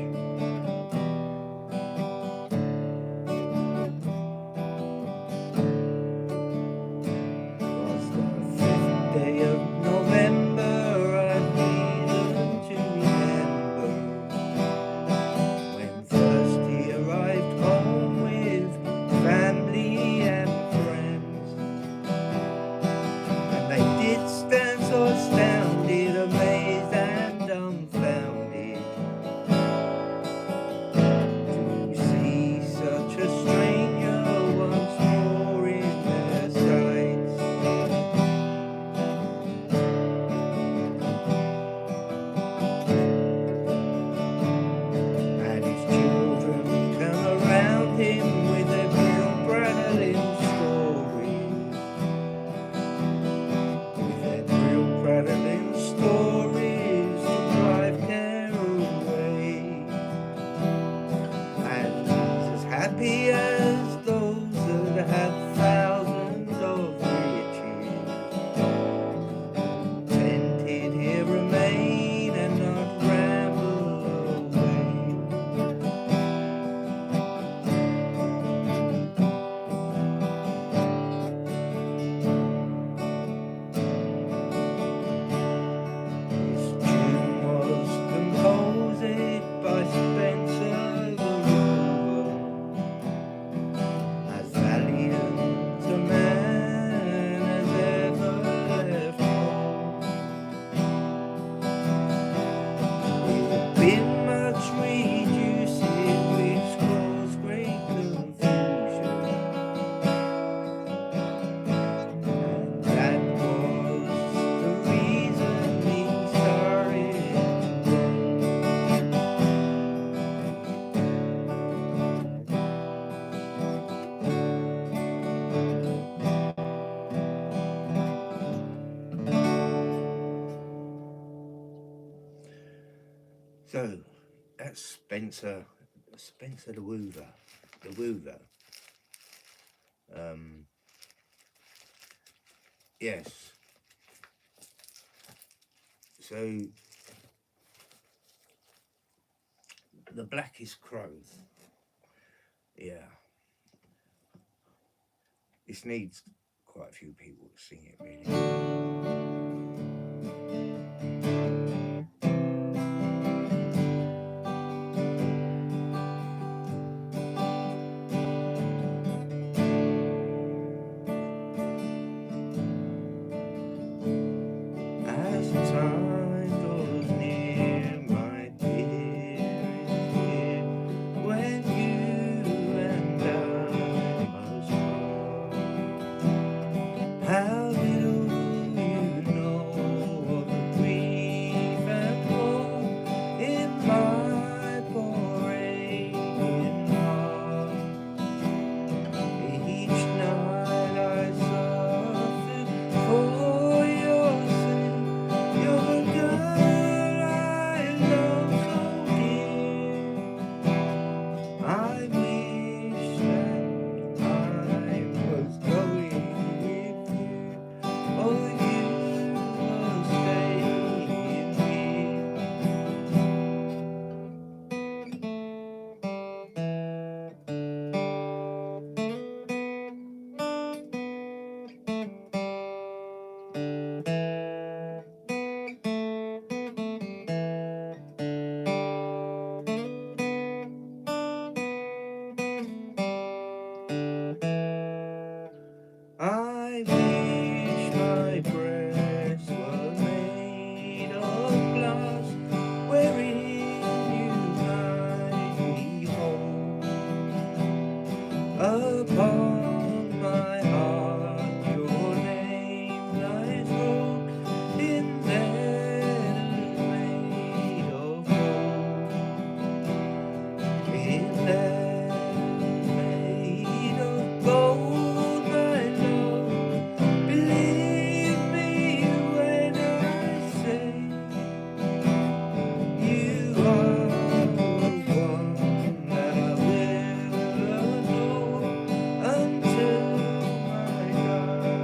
Speaker 1: So that's Spencer the Woover. The Woover. Yes. So the Blackest Crows. Yeah. This needs quite a few people to sing it, really. As time draws near, my dear is here, when you and I must part. How little you know of the grief and woe in my poor aching heart. Each night I suffer for your sake. You're the girl I love so dear. I wish that I was going with you, or you were staying I wish my breast was made of glass, wherein you might behold upon my heart your name lies wrote in letters made of gold, in letters made of gold, my love. Believe me when I say you are the one that I will adore until my dying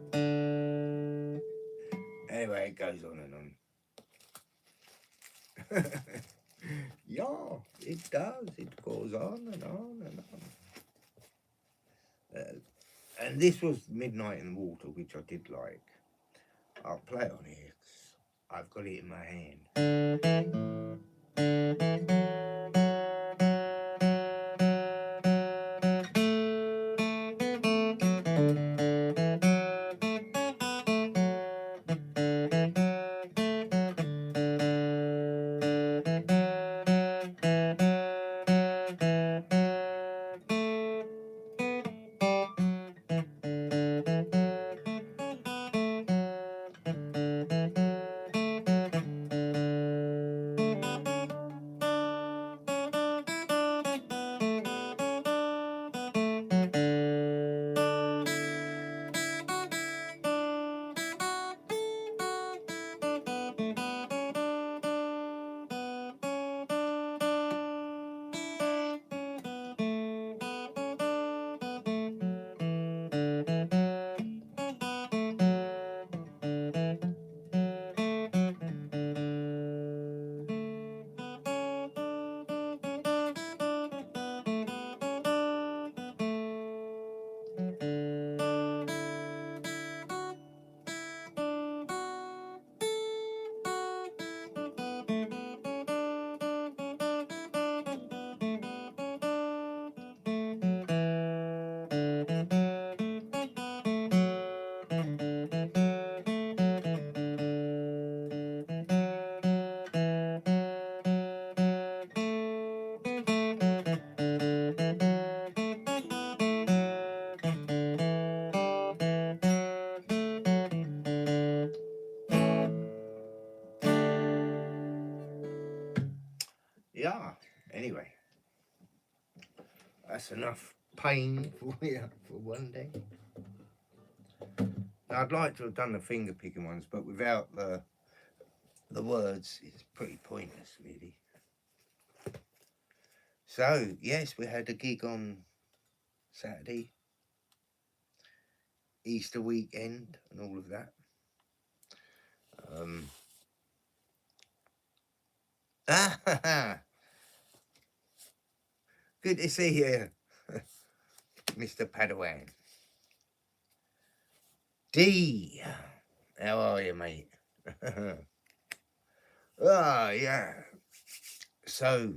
Speaker 1: day. Anyway, it goes on and on. Yeah, it does. It goes on and on and on. And this was Midnight in the Water, which I did like. I'll play it on here 'cause I've got it in my hand. Yeah, anyway, that's enough pain for you for one day. I'd like to have done the finger picking ones, but without the words, it's pretty pointless, really. So yes, we had a gig on Saturday, Easter weekend, and all of that. Good to see you, Mr. Padawan. D, how are you, mate? Oh, yeah. So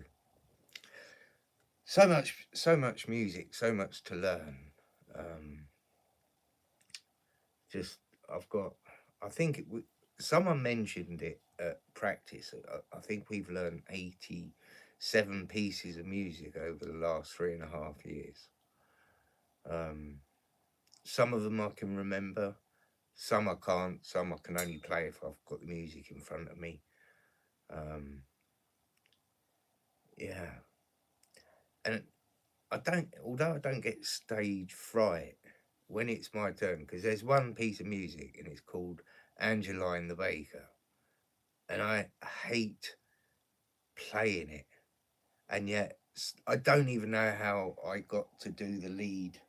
Speaker 1: much music, so much to learn. Just, I think someone mentioned it at practice. I think we've learned 87 pieces of music over the last 3.5 years. Some of them I can remember, some I can't, some I can only play if I've got the music in front of me. Yeah. And although I don't get stage fright when it's my turn, because there's one piece of music and it's called Angeline the Baker, and I hate playing it, and yet I don't even know how I got to do the lead,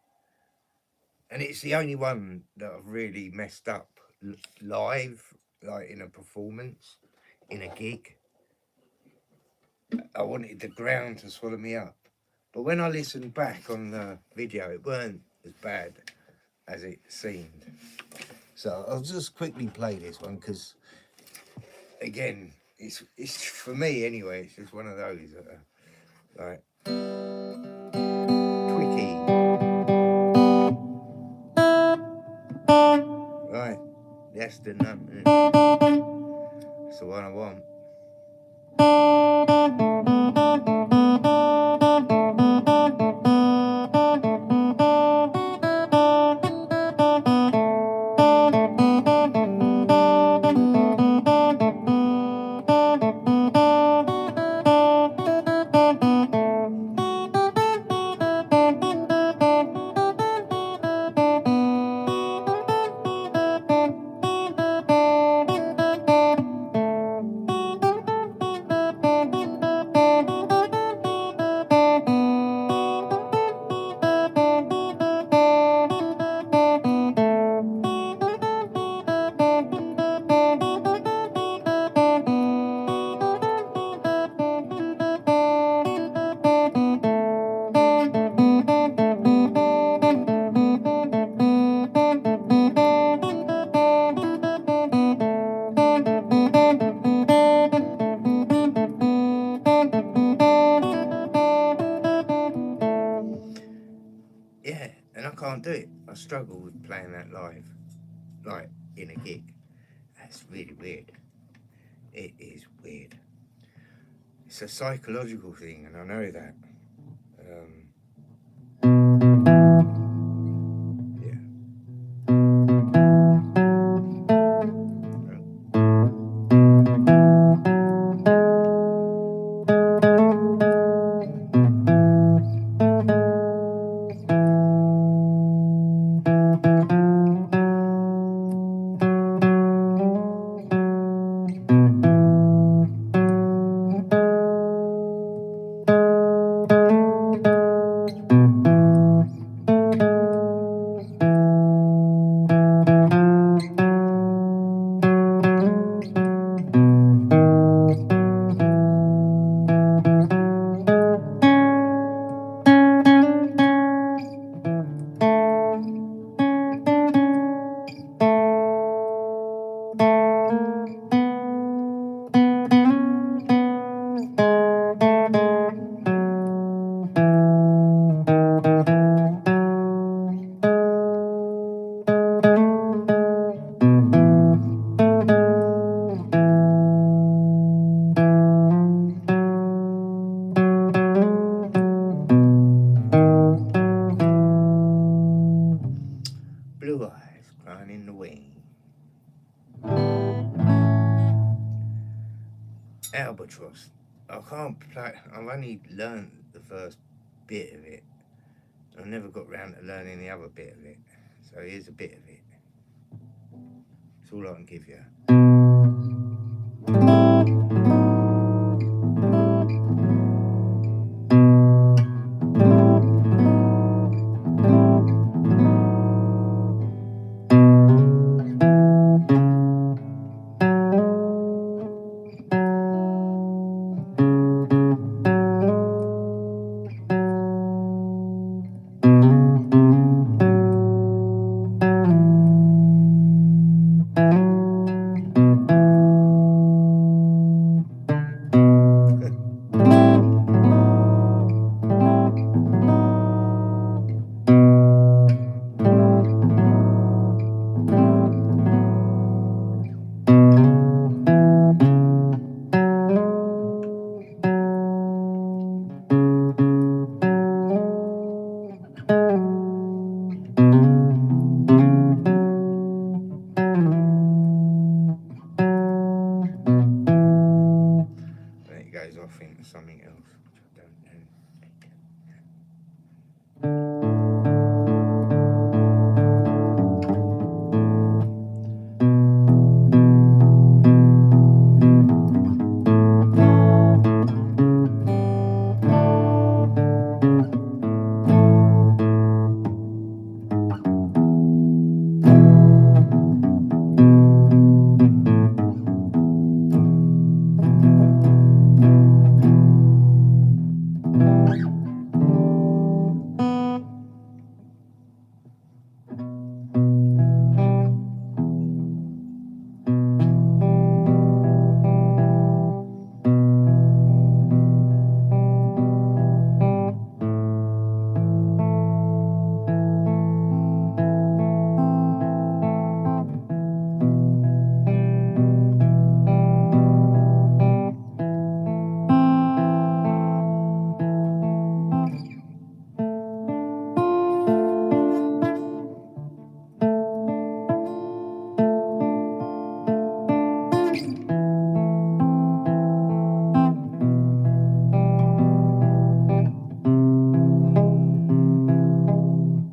Speaker 1: and it's the only one that I've really messed up live, like in a performance, in a gig. I wanted the ground to swallow me up, but when I listened back on the video, it weren't as bad as it seemed. So I'll just quickly play this one because, again, it's for me anyway. It's just one of those that are like tricky. Right, that's the number. That's the one I want. Yeah, and I can't do it. I struggle with playing that live, like in a gig. That's really weird. It is weird. It's a psychological thing, and I know that. Yeah. Blue eyes crying in the wind. Albatross. I can't play. I've only learned the first bit of it. I never got round to learning the other bit of it. So here's a bit of it. That's all I can give you. Then it goes off into something else, which I don't know.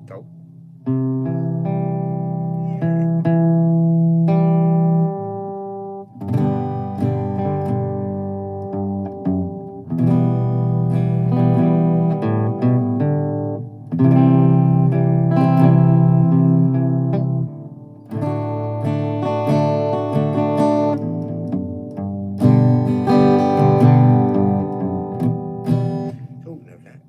Speaker 1: Go. Talking of that.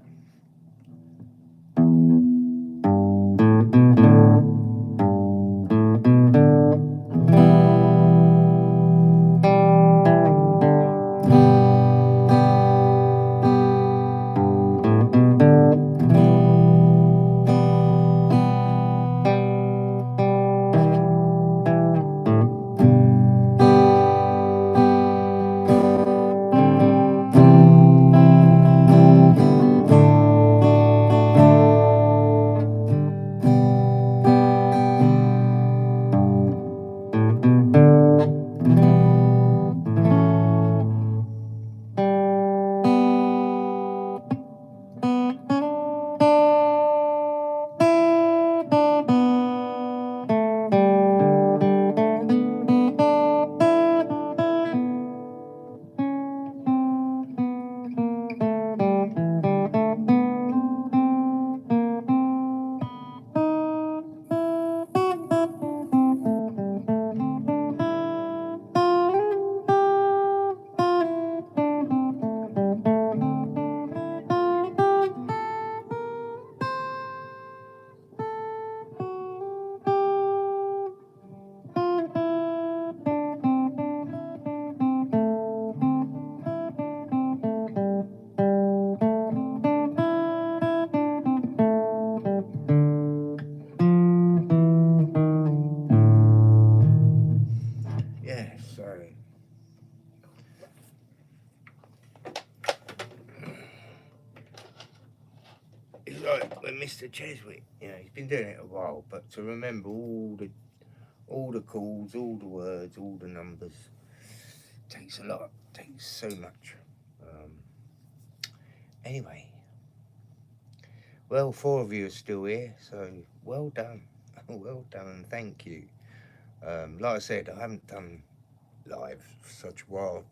Speaker 1: Yeah, so it's like when Mr. Cheswick, he's been doing it a while, but to remember all the chords, all the words, all the numbers takes a lot, takes so much. Anyway, well, 4 of you are still here, so well done, well done, and thank you. Like I said, I haven't done live for such a while.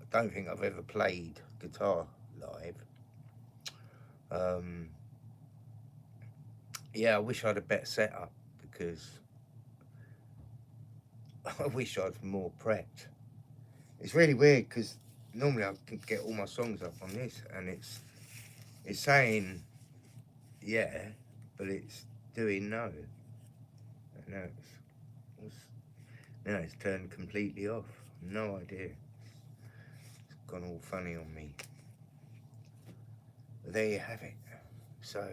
Speaker 1: I don't think I've ever played guitar live. Um, yeah, I wish I had a better setup because I wish I'd more prepped. It's really weird because normally I can get all my songs up on this, and it's saying yeah, but it's doing no. And it's now it's turned completely off. No idea. It's gone all funny on me. But there you have it. So,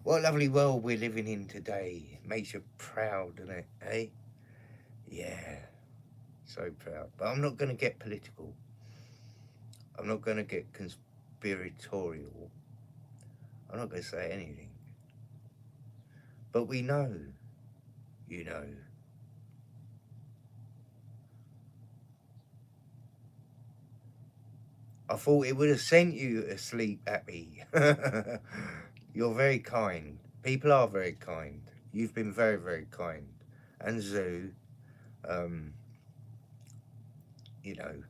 Speaker 1: what a lovely world we're living in today. Makes you proud, doesn't it? Eh? Yeah, so proud. But I'm not going to get political. I'm not going to get conspiratorial. I'm not going to say anything. But we know, you know. I thought it would have sent you to sleep happy. You're very kind. People are very kind. You've been very, very kind. And Zoo, um, you know,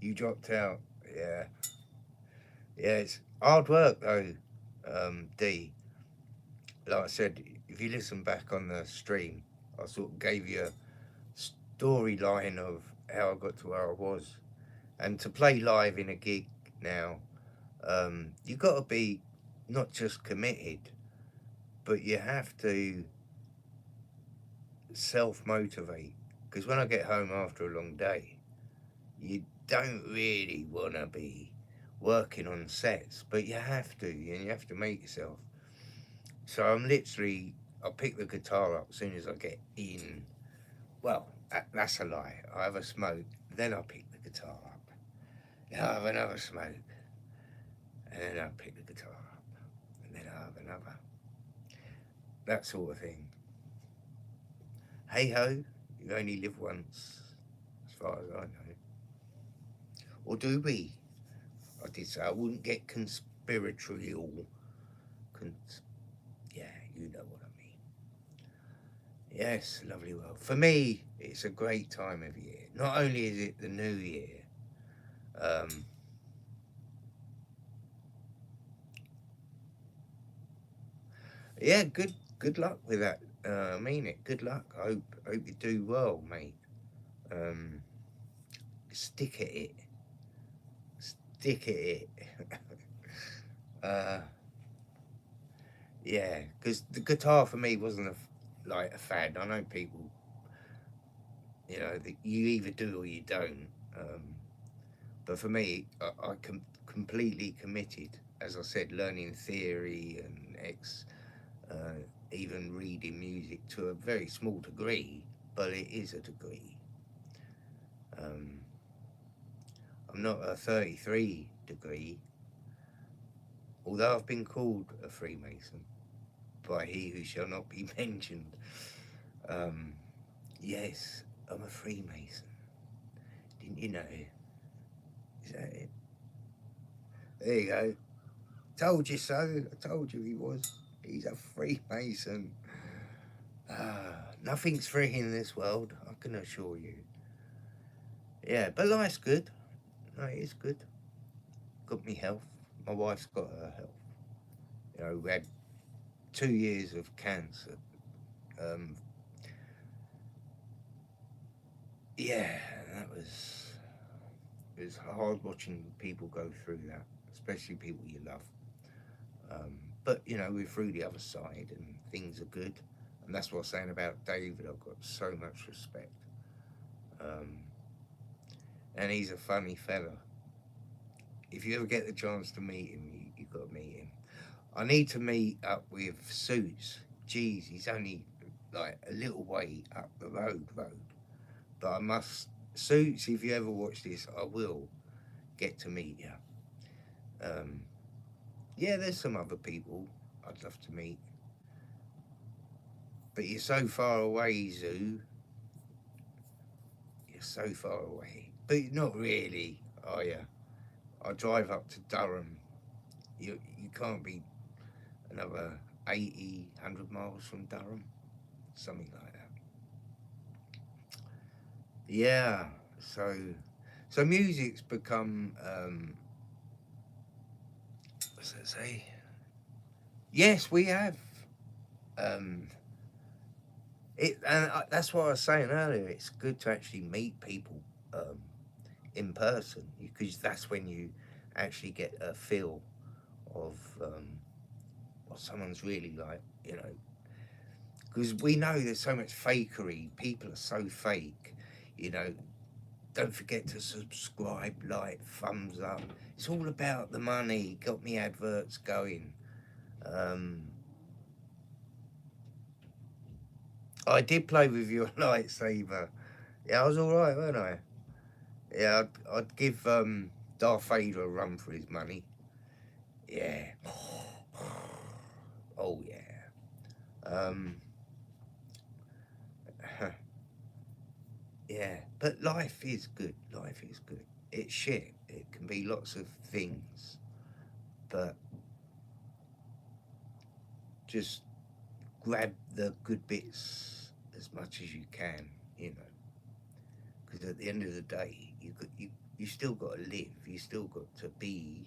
Speaker 1: you dropped out. Yeah. Yeah, it's hard work though, D. Like I said, if you listen back on the stream, I sort of gave you a storyline of how I got to where I was. And to play live in a gig now, you got to be not just committed, but you have to self motivate. Because when I get home after a long day, you don't really want to be working on sets, but you have to, and you have to make yourself. So I'm literally, I pick the guitar up as soon as I get in. Well, that's a lie. I have a smoke, then I pick the guitar up. Then I have another smoke, and then I pick the guitar up, and then I have another. That sort of thing. Hey ho, you only live once, as far as I know. Or do we? I did say I wouldn't get conspiratorial. Yeah, you know what I mean. Yes, lovely world. For me, it's a great time of year. Not only is it the new year, um, yeah, good luck with that. I mean it. Good luck. I hope you do well, mate. Um, stick at it. Stick at it. uh, yeah, because the guitar for me wasn't like a fad. I know people, that you either do or you don't. But for me, I completely committed. As I said, learning theory and uh, even reading music to a very small degree, but it is a degree. Um, I'm not a 33 degree, although I've been called a Freemason by he who shall not be mentioned. Um, yes, I'm a Freemason. Didn't you know? Is that it? There you go. Told you so. I told you he was. He's a Freemason. Nothing's free in this world, I can assure you. Yeah, but life's good. No, it is good. Got me health. My wife's got her health. We had 2 years of cancer. Um, yeah, that was it was hard watching people go through that, especially people you love. But we're through the other side, and things are good. And that's what I was saying about David. I've got so much respect. Um, and he's a funny fella. If you ever get the chance to meet him, you've got to meet him. I need to meet up with Suits. Geez, he's only like a little way up the road. But I must, Suits, if you ever watch this, I will get to meet you. Um, yeah, there's some other people I'd love to meet. But you're so far away, Zoo. You're so far away. But not really, are you? I drive up to Durham. You can't be another. 80, 100 miles from Durham, something like that. Yeah, so music's become what's that say? Yes, we have. Um, that's what I was saying earlier. It's good to actually meet people um, in person because that's when you actually get a feel of what someone's really like. You know, because we know there's so much fakery. People are so fake. You know, don't forget to subscribe, like, thumbs up. It's all about the money. Got me adverts going. Um, I did play with your lightsaber. Yeah, I was all right, weren't I? Yeah, I'd give Darth Vader a run for his money. Yeah. Oh yeah. Um, yeah. But life is good. Life is good. It's shit. It can be lots of things, but just grab the good bits as much as you can. You know, because at the end of the day, you still got to live. You still got to be.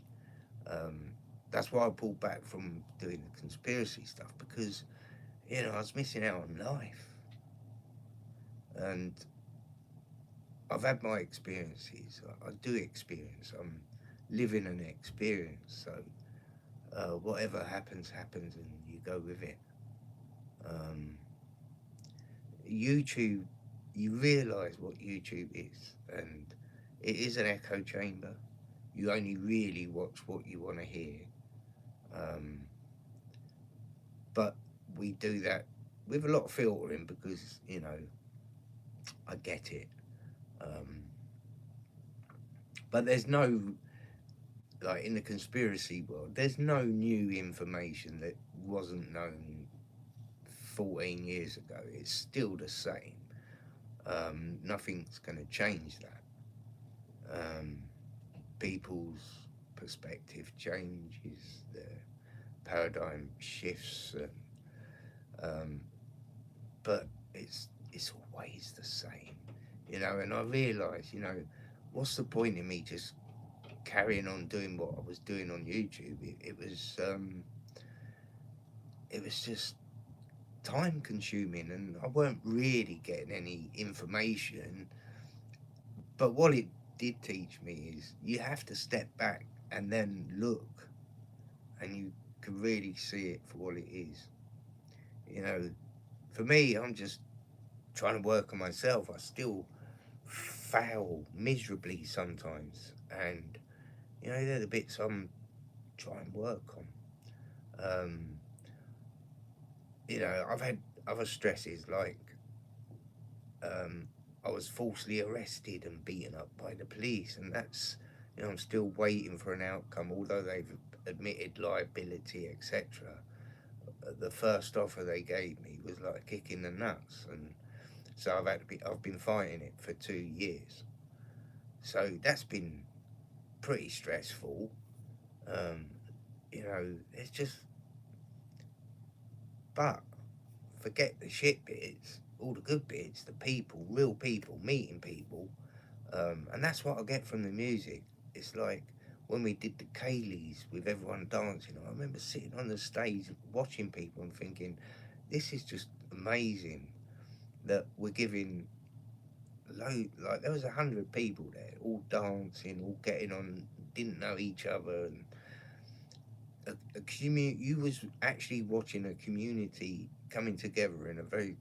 Speaker 1: Um, that's why I pulled back from doing the conspiracy stuff because I was missing out on life, and I've had my experiences. I do experience. I'm living an experience. So whatever happens, happens, and you go with it. Um, YouTube, you realise what YouTube is, and it is an echo chamber. You only really watch what you want to hear. Um, but we do that with a lot of filtering because I get it. Um, but there's no, like, in the conspiracy world, there's no new information that wasn't known 14 years ago. It's still the same. Nothing's going to change that. Um, people's perspective changes, their paradigm shifts, um, but it's always the same, And I realise, what's the point in me just carrying on doing what I was doing on YouTube? It was just time consuming, and I weren't really getting any information. But what it did teach me is you have to step back and then look, and you can really see it for what it is. You know, for me, I'm just trying to work on myself. I still fail miserably sometimes, and they're the bits I'm trying to work on. Um, I've had other stresses like um, I was falsely arrested and beaten up by the police, and that's I'm still waiting for an outcome, although they've admitted liability, etc. The first offer they gave me was like a kick in the nuts, and so I've been fighting it for 2 years. So that's been pretty stressful. Um, it's just, but forget the shit bits, all the good bits, the people, real people, meeting people. And that's what I get from the music. It's like when we did the Kayleys with everyone dancing, I remember sitting on the stage watching people and thinking, this is just amazing that we're giving like there was 100 people there, all dancing, all getting on, didn't know each other, and you was actually watching a community coming together in a very,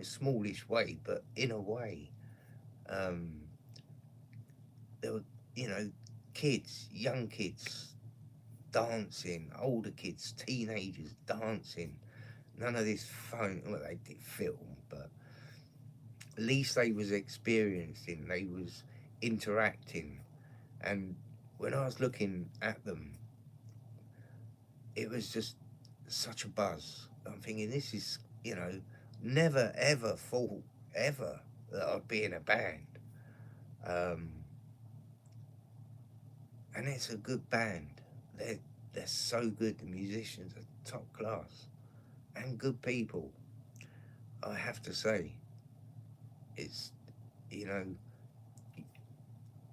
Speaker 1: smallish way, but in a way. Um, there were, kids, young kids dancing, older kids, teenagers dancing. None of this phone. Well, they did film, but at least they was experiencing. They was interacting, and when I was looking at them, it was just such a buzz. I'm thinking, this is, never ever thought ever that I'd be in a band. Um, and it's a good band. They're they're so good. The musicians are top class and good people. I have to say, it's, you know,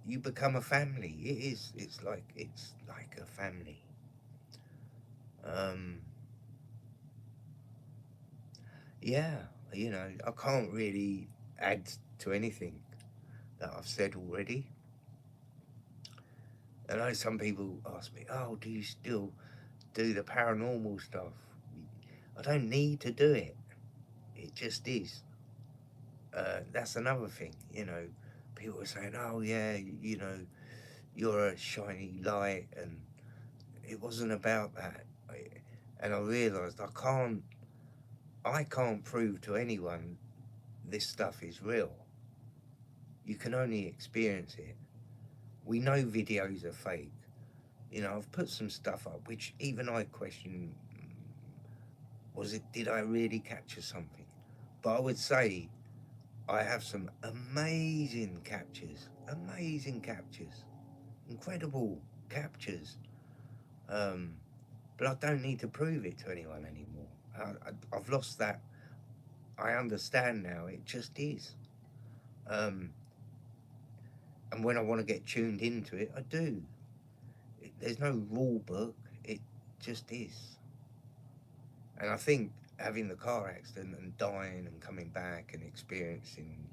Speaker 1: you become a family. It is. It's like a family. Um, yeah, I can't really add to anything that I've said already. I know some people ask me, "Oh, do you still do the paranormal stuff?" I don't need to do it. It just is. That's another thing. People are saying, "Oh, yeah, you're a shiny light," and it wasn't about that. And I realised I can't prove to anyone this stuff is real. You can only experience it. We know videos are fake. I've put some stuff up which even I question, did I really capture something? But I would say I have some amazing captures, incredible captures. Um, but I don't need to prove it to anyone anymore. I've lost that. I understand now. It just is. Um, and when I want to get tuned into it, I do. There's no rule book. It just is. And I think having the car accident and dying and coming back and experiencing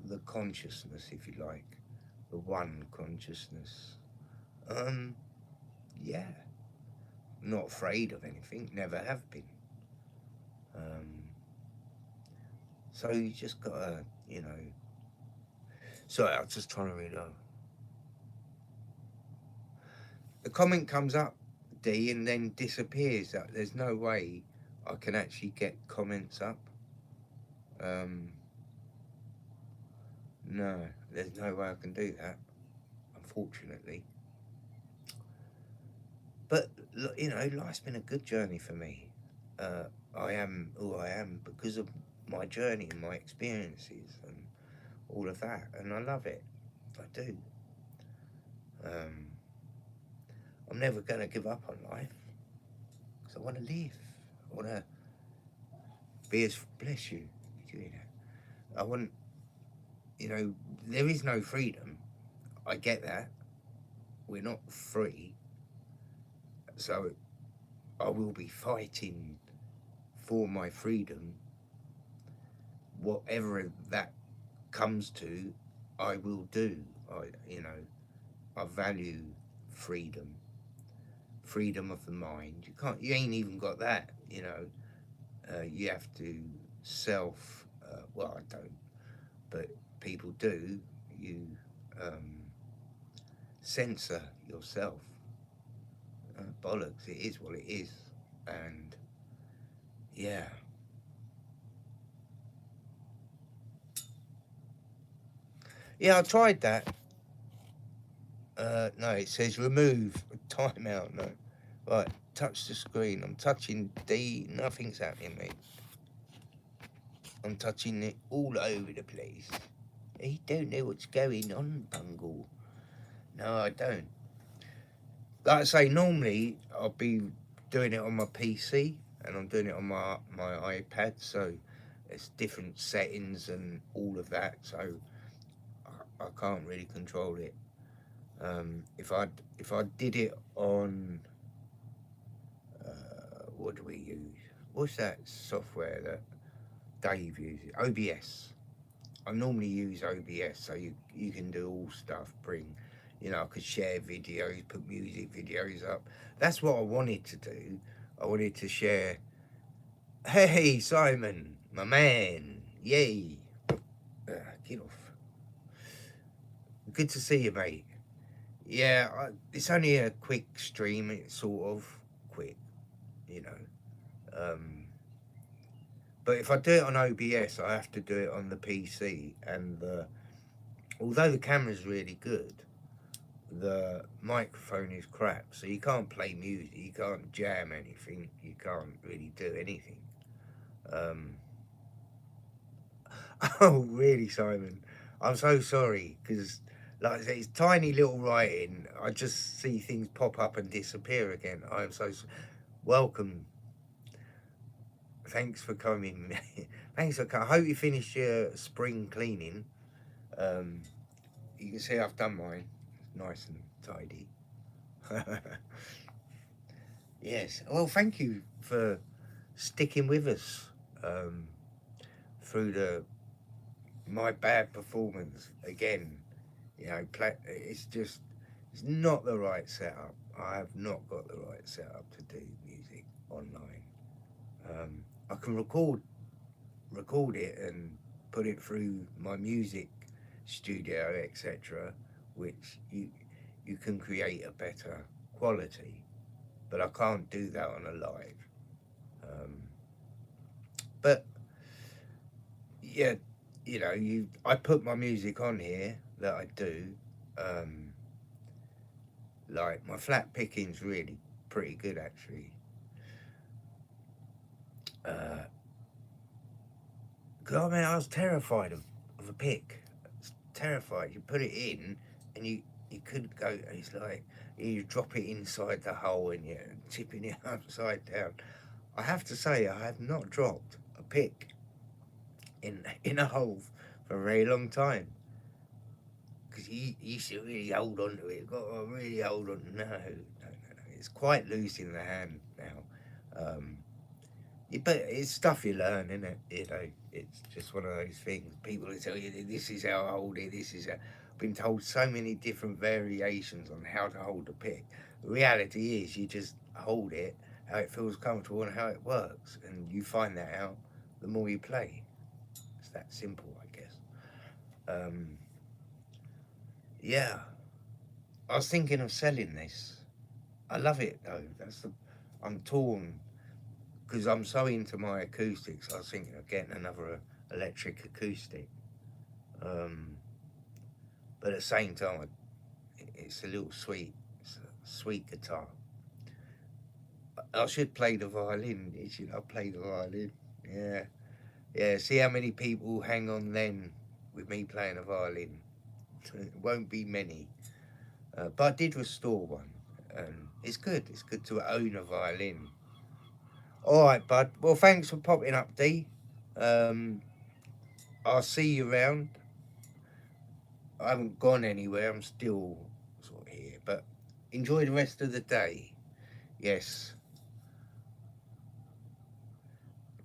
Speaker 1: the consciousness, if you like, the one consciousness. Um, yeah, not afraid of anything. Never have been. Um, so you just gotta, Sorry, I was just trying to read on. The comment comes up, D, and then disappears. There's no way I can actually get comments up. Um, no, there's no way I can do that, unfortunately. But life's been a good journey for me. I am who I am because of my journey and my experiences and all of that, and I love it. I do. Um, I'm never going to give up on life because I want to live. I want to be as bless you. I want, there is no freedom. I get that. We're not free, so I will be fighting for my freedom, whatever that comes to. I will do. I value freedom, freedom of the mind. You ain't even got that. You have to self. Well, I don't, but people do. You censor yourself. Bollocks. It is what it is, and yeah. Yeah, I tried that. No, it says remove timeout. No, right. Touch the screen. I'm touching D. Nothing's happening, mate. I'm touching it all over the place. I don't know what's going on, Bungle. No, I don't. Like I say, normally I'll be doing it on my PC and I'm doing it on my iPad, so it's different settings and all of that. So I can't really control it. If I did it on what do we use? What's that software that Dave uses? OBS. I normally use OBS, so you can do all stuff. I could share videos, put music videos up. That's what I wanted to do. I wanted to share. Hey, Simon, my man, yay! Get off. Good to see you, mate. Yeah, it's only a quick stream. It's sort of quick, you know. Um, but if I do it on OBS, I have to do it on the PC, and although the camera's really good, the microphone is crap, so you can't play music, you can't jam anything, you can't really do anything. Oh, really, Simon? I'm so sorry, because like I say, it's tiny little writing. I just see things pop up and disappear again. I'm so. welcome. Thanks for coming. Thanks for coming. I hope you finished your spring cleaning. Um, you can see I've done mine. Nice and tidy. Yes. Well, thank you for sticking with us um, through my bad performance again. You know, it's not the right setup. I have not got the right setup to do music online. I can record it and put it through my music studio, etc., which you can create a better quality. But I can't do that on a live. Um, but yeah, I put my music on here that I do. Um, like my flat picking's really pretty good actually. Uh, 'Cause I mean, I was terrified of a pick. I was terrified. You put it in, and you couldn't go. It's like you drop it inside the hole, and you're tipping it upside down. I have to say, I have not dropped a pick in a hole for a very long time. Because you used to really hold on to it. Got to really hold on. No, no, no, no. It's quite loose in the hand now. But it's stuff you learn, isn't it? You know, it's just one of those things. People will tell you this is how I hold it. This is how. I've been told so many different variations on how to hold a pick. The reality is, you just hold it how it feels comfortable and how it works, and you find that out the more you play. It's that simple, I guess. Um, yeah, I was thinking of selling this. I love it though. I'm torn because I'm so into my acoustics. I was thinking of getting another electric acoustic, um, but at the same time, it's a little sweet, it's a sweet guitar. I should play the violin. I play the violin. Yeah, yeah. See how many people hang on then with me playing a violin. It won't be many, but I did restore one, and it's good. It's good to own a violin. All right, bud. Well, thanks for popping up, D. Um, I'll see you around. I haven't gone anywhere. I'm still sort of here, but enjoy the rest of the day. Yes.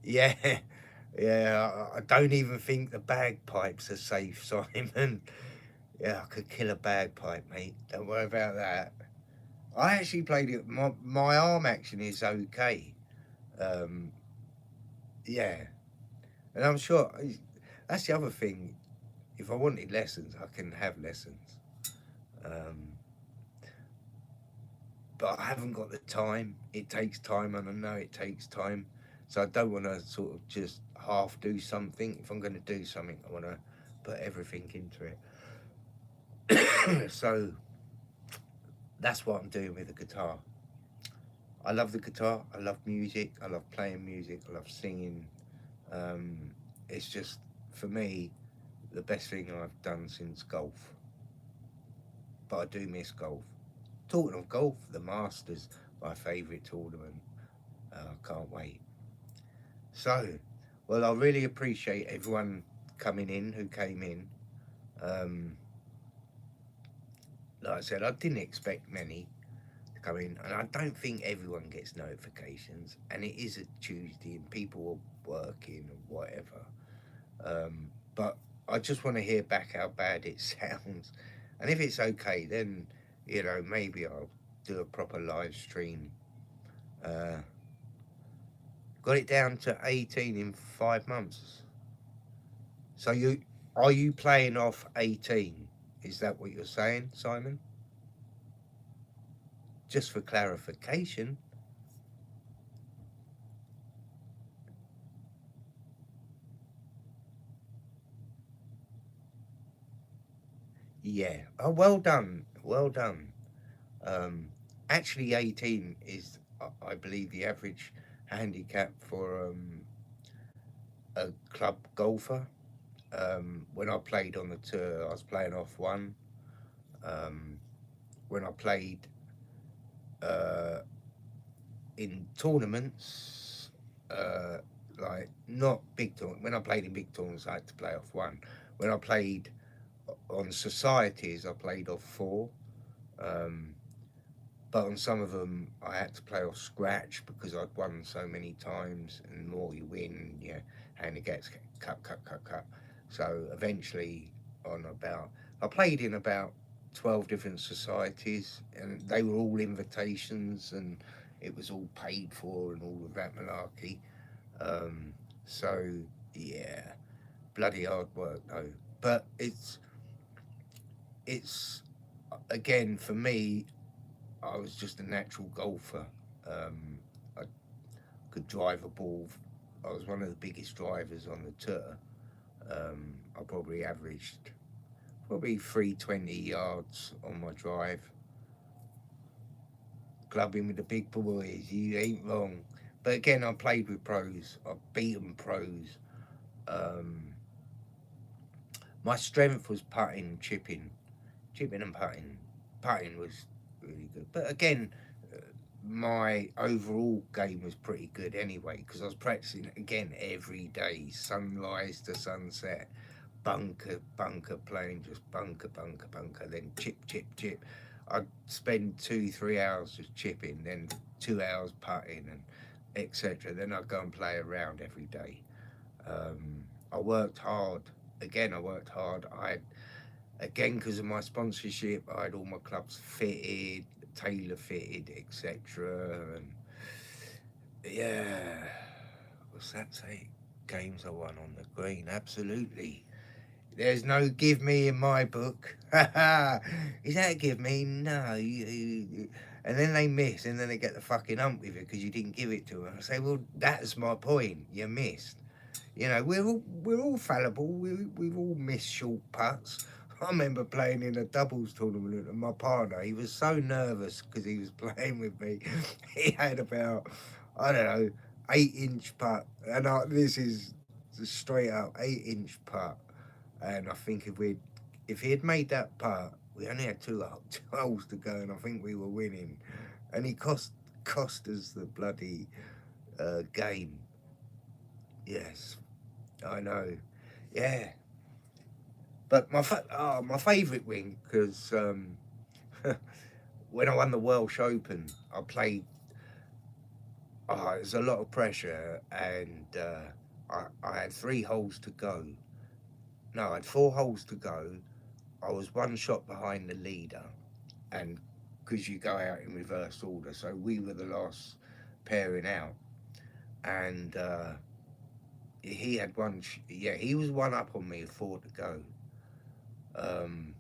Speaker 1: Yeah. Yeah. I don't even think the bagpipes are safe, Simon. Yeah, I could kill a bagpipe, mate. Don't worry about that. I actually played it. My arm action is okay. Um, yeah, and I'm sure that's the other thing. If I wanted lessons, I can have lessons. Um, but I haven't got the time. It takes time, and I know it takes time. So I don't want to sort of just half do something. If I'm going to do something, I want to put everything into it. So that's what I'm doing with the guitar. I love the guitar. I love music. I love playing music. I love singing. Um, it's just, for me, the best thing I've done since golf. But I do miss golf. Talking of golf, the Masters, my favourite tournament. I can't wait. So, well, I really appreciate everyone coming in who came in. Um, like I said, I didn't expect many to come in, and I don't think everyone gets notifications. And it is a Tuesday, and people are working and whatever. But I just want to hear back how bad it sounds, and if it's okay, then maybe I'll do a proper live stream. Uh, got it down to 18 in 5 months. So are you playing off 18? Is that what you're saying, Simon? Just for clarification. Yeah. Oh, well done. Well done. Um, Actually, 18 is, I believe, the average handicap for a club golfer. When I played on the tour, I was playing off one. When I played uh, in tournaments, uh, like not big tournaments. When I played in big tournaments, I had to play off one. When I played on societies, I played off four. Um, but on some of them, I had to play off scratch because I'd won so many times. And the more you win, your hand gets cut. So eventually, on about I played in about 12 different societies, and they were all invitations, and it was all paid for, and all of that malarkey. Um, so yeah, bloody hard work though. But it's again for me. I was just a natural golfer. I could drive a ball. I was one of the biggest drivers on the tour. I probably averaged probably 320 yards on my drive. Clubbing with the big boys, you ain't wrong. But again, I played with pros. I've beaten pros. Um, my strength was putting, chipping and putting. Putting was really good. But again, my overall game was pretty good anyway because I was practicing again every day, sunrise to sunset, bunker playing, just bunker, then chip. I'd spend 2 3 hours just chipping, then 2 hours putting and etc. Then I'd go and play around every day. I worked hard. Again, I worked hard. Again, because of my sponsorship, I had all my clubs fitted, tailor fitted, etc. And yeah, what's that say? Games I won on the green, absolutely. There's no give me in my book. Is that a give me? No. And then they miss, and then they get the fucking hump with it because you didn't give it to them. I say, well, that's my point. You missed. You know, we're all fallible. We've all missed short putts. I remember playing in a doubles tournament, and my partner, he was so nervous because he was playing with me. He had about, I don't know, 8-inch putt, and this is straight up 8-inch putt. And I think if he had made that putt, we only had two holes to go, and I think we were winning. And he cost us the bloody game. Yes, I know. Yeah, but my favourite win because when I won the Welsh Open, I played. Oh, it was a lot of pressure, and I had 3 holes to go. No, I had 4 holes to go. I was one shot behind the leader, and because you go out in reverse order, so we were the last pairing out, and he had one. Yeah, he was one up on me, 4 to go. Um,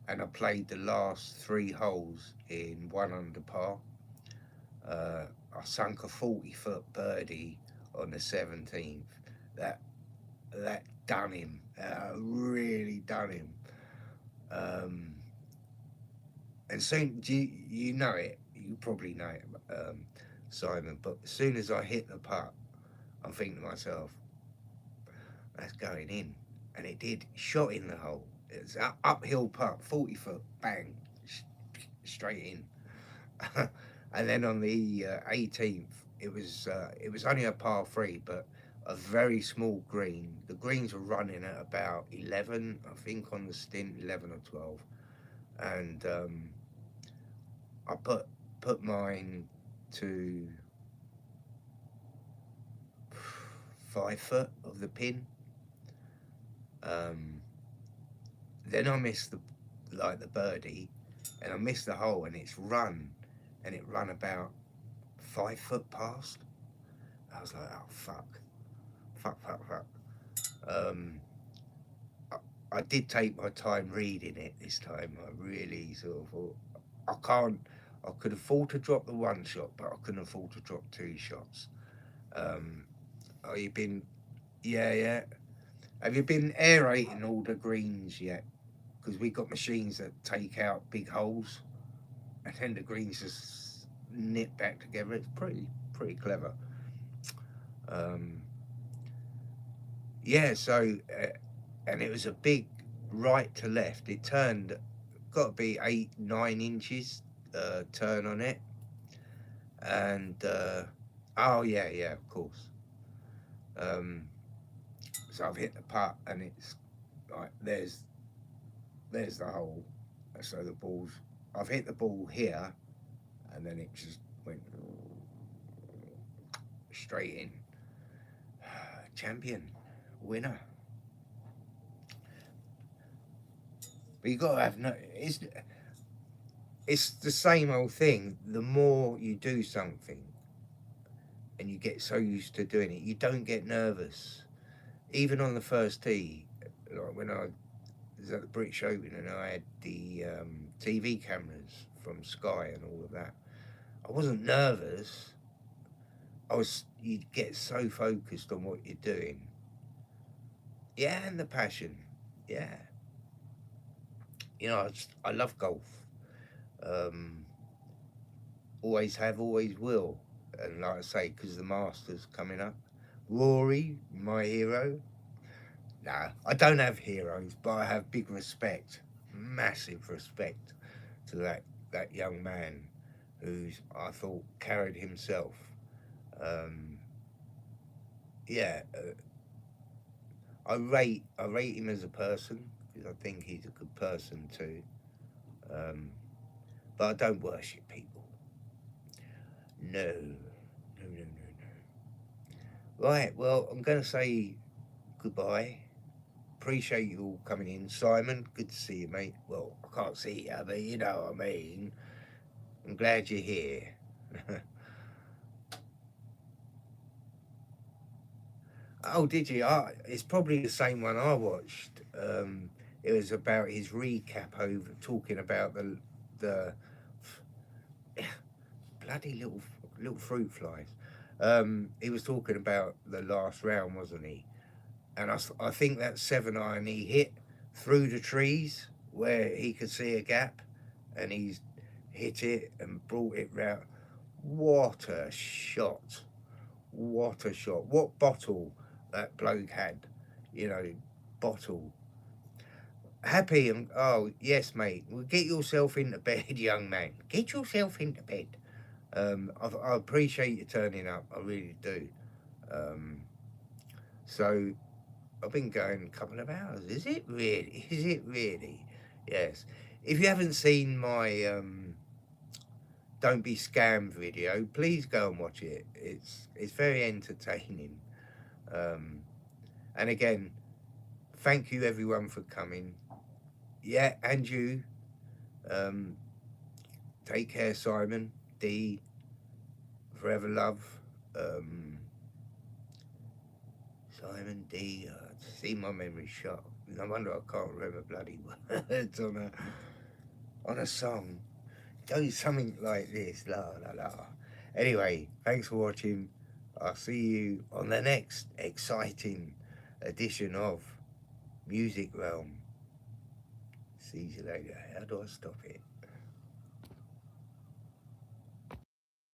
Speaker 1: and I played the last 3 holes in 1 under par. I sunk a 40-foot birdie on the 17th. That that done him. Really done him. Um, and soon, you know it? You probably know it, Simon. But as soon as I hit the putt, I'm thinking to myself, that's going in. And it did. Shot in the hole. It's an uphill putt, 40 foot, bang, straight in. And then on the 18th, it was only a par three, but a very small green. The greens were running at about 11, I think, on the stint, 11 or 12, and I put mine to 5 foot of the pin. Um, then I missed the birdie, and I missed the hole, and and it run about 5 foot past. I was like, oh fuck. Um, I, I did take my time reading it this time. I really sort of thought, I can't. I could afford to drop the one shot, but I couldn't afford to drop 2 shots. Um, oh, you've been, yeah. Have you been aerating all the greens yet? Because we got machines that take out big holes, and then the greens just knit back together. It's pretty clever. Um, yeah. So, and it was a big right to left. It got to be 8 9 inches turn on it, and oh yeah, of course. Um, so I've hit the putt, and it's like there's the hole. So the ball's I've hit the ball here, and then it just went straight in. Champion, winner. But you got to have no. It's the same old thing. The more you do something, and you get so used to doing it, you don't get nervous. Even on the first tee, like when I was at the British Open and I had the TV cameras from Sky and all of that, I wasn't nervous. You get so focused on what you're doing. Yeah, and the passion. Yeah. I love golf. Um, always have, always will. And like I say, because the Masters coming up. Rory, my hero. Nah, I don't have heroes, but I have big respect, massive respect to that young man who's, I thought, carried himself. Um, yeah, I rate him as a person because I think he's a good person too. Um, but I don't worship people. No, no, no, no, no. Right, well, I'm going to say goodbye. Appreciate you all coming in. Simon, good to see you, mate. Well, I can't see you, but you know what I mean. I'm glad you're here. Oh, did you? It's probably the same one I watched. It was about his recap over talking about the bloody little fruit flies. He was talking about the last round, wasn't he? And I think that 7-iron he hit through the trees where he could see a gap, and he's hit it and brought it round. What a shot! What a shot! What bottle that bloke had, you know, bottle. Happy and oh yes, mate. Well, get yourself into bed, young man. Get yourself into bed. I appreciate you turning up. I really do. Um, so I've been going a couple of hours. Is it really? Is it really? Yes. If you haven't seen my "Don't Be Scammed" video, please go and watch it. It's very entertaining. Um, and again, thank you everyone for coming. Yeah, and you. Um, take care, Simon. D. Forever love. Um, Simon D. See my memory shot. No wonder I can't remember bloody words on a song. Goes something like this. La la la. Anyway, thanks for watching. I'll see you on the next exciting edition of Music Realm. See you later. How do I stop it?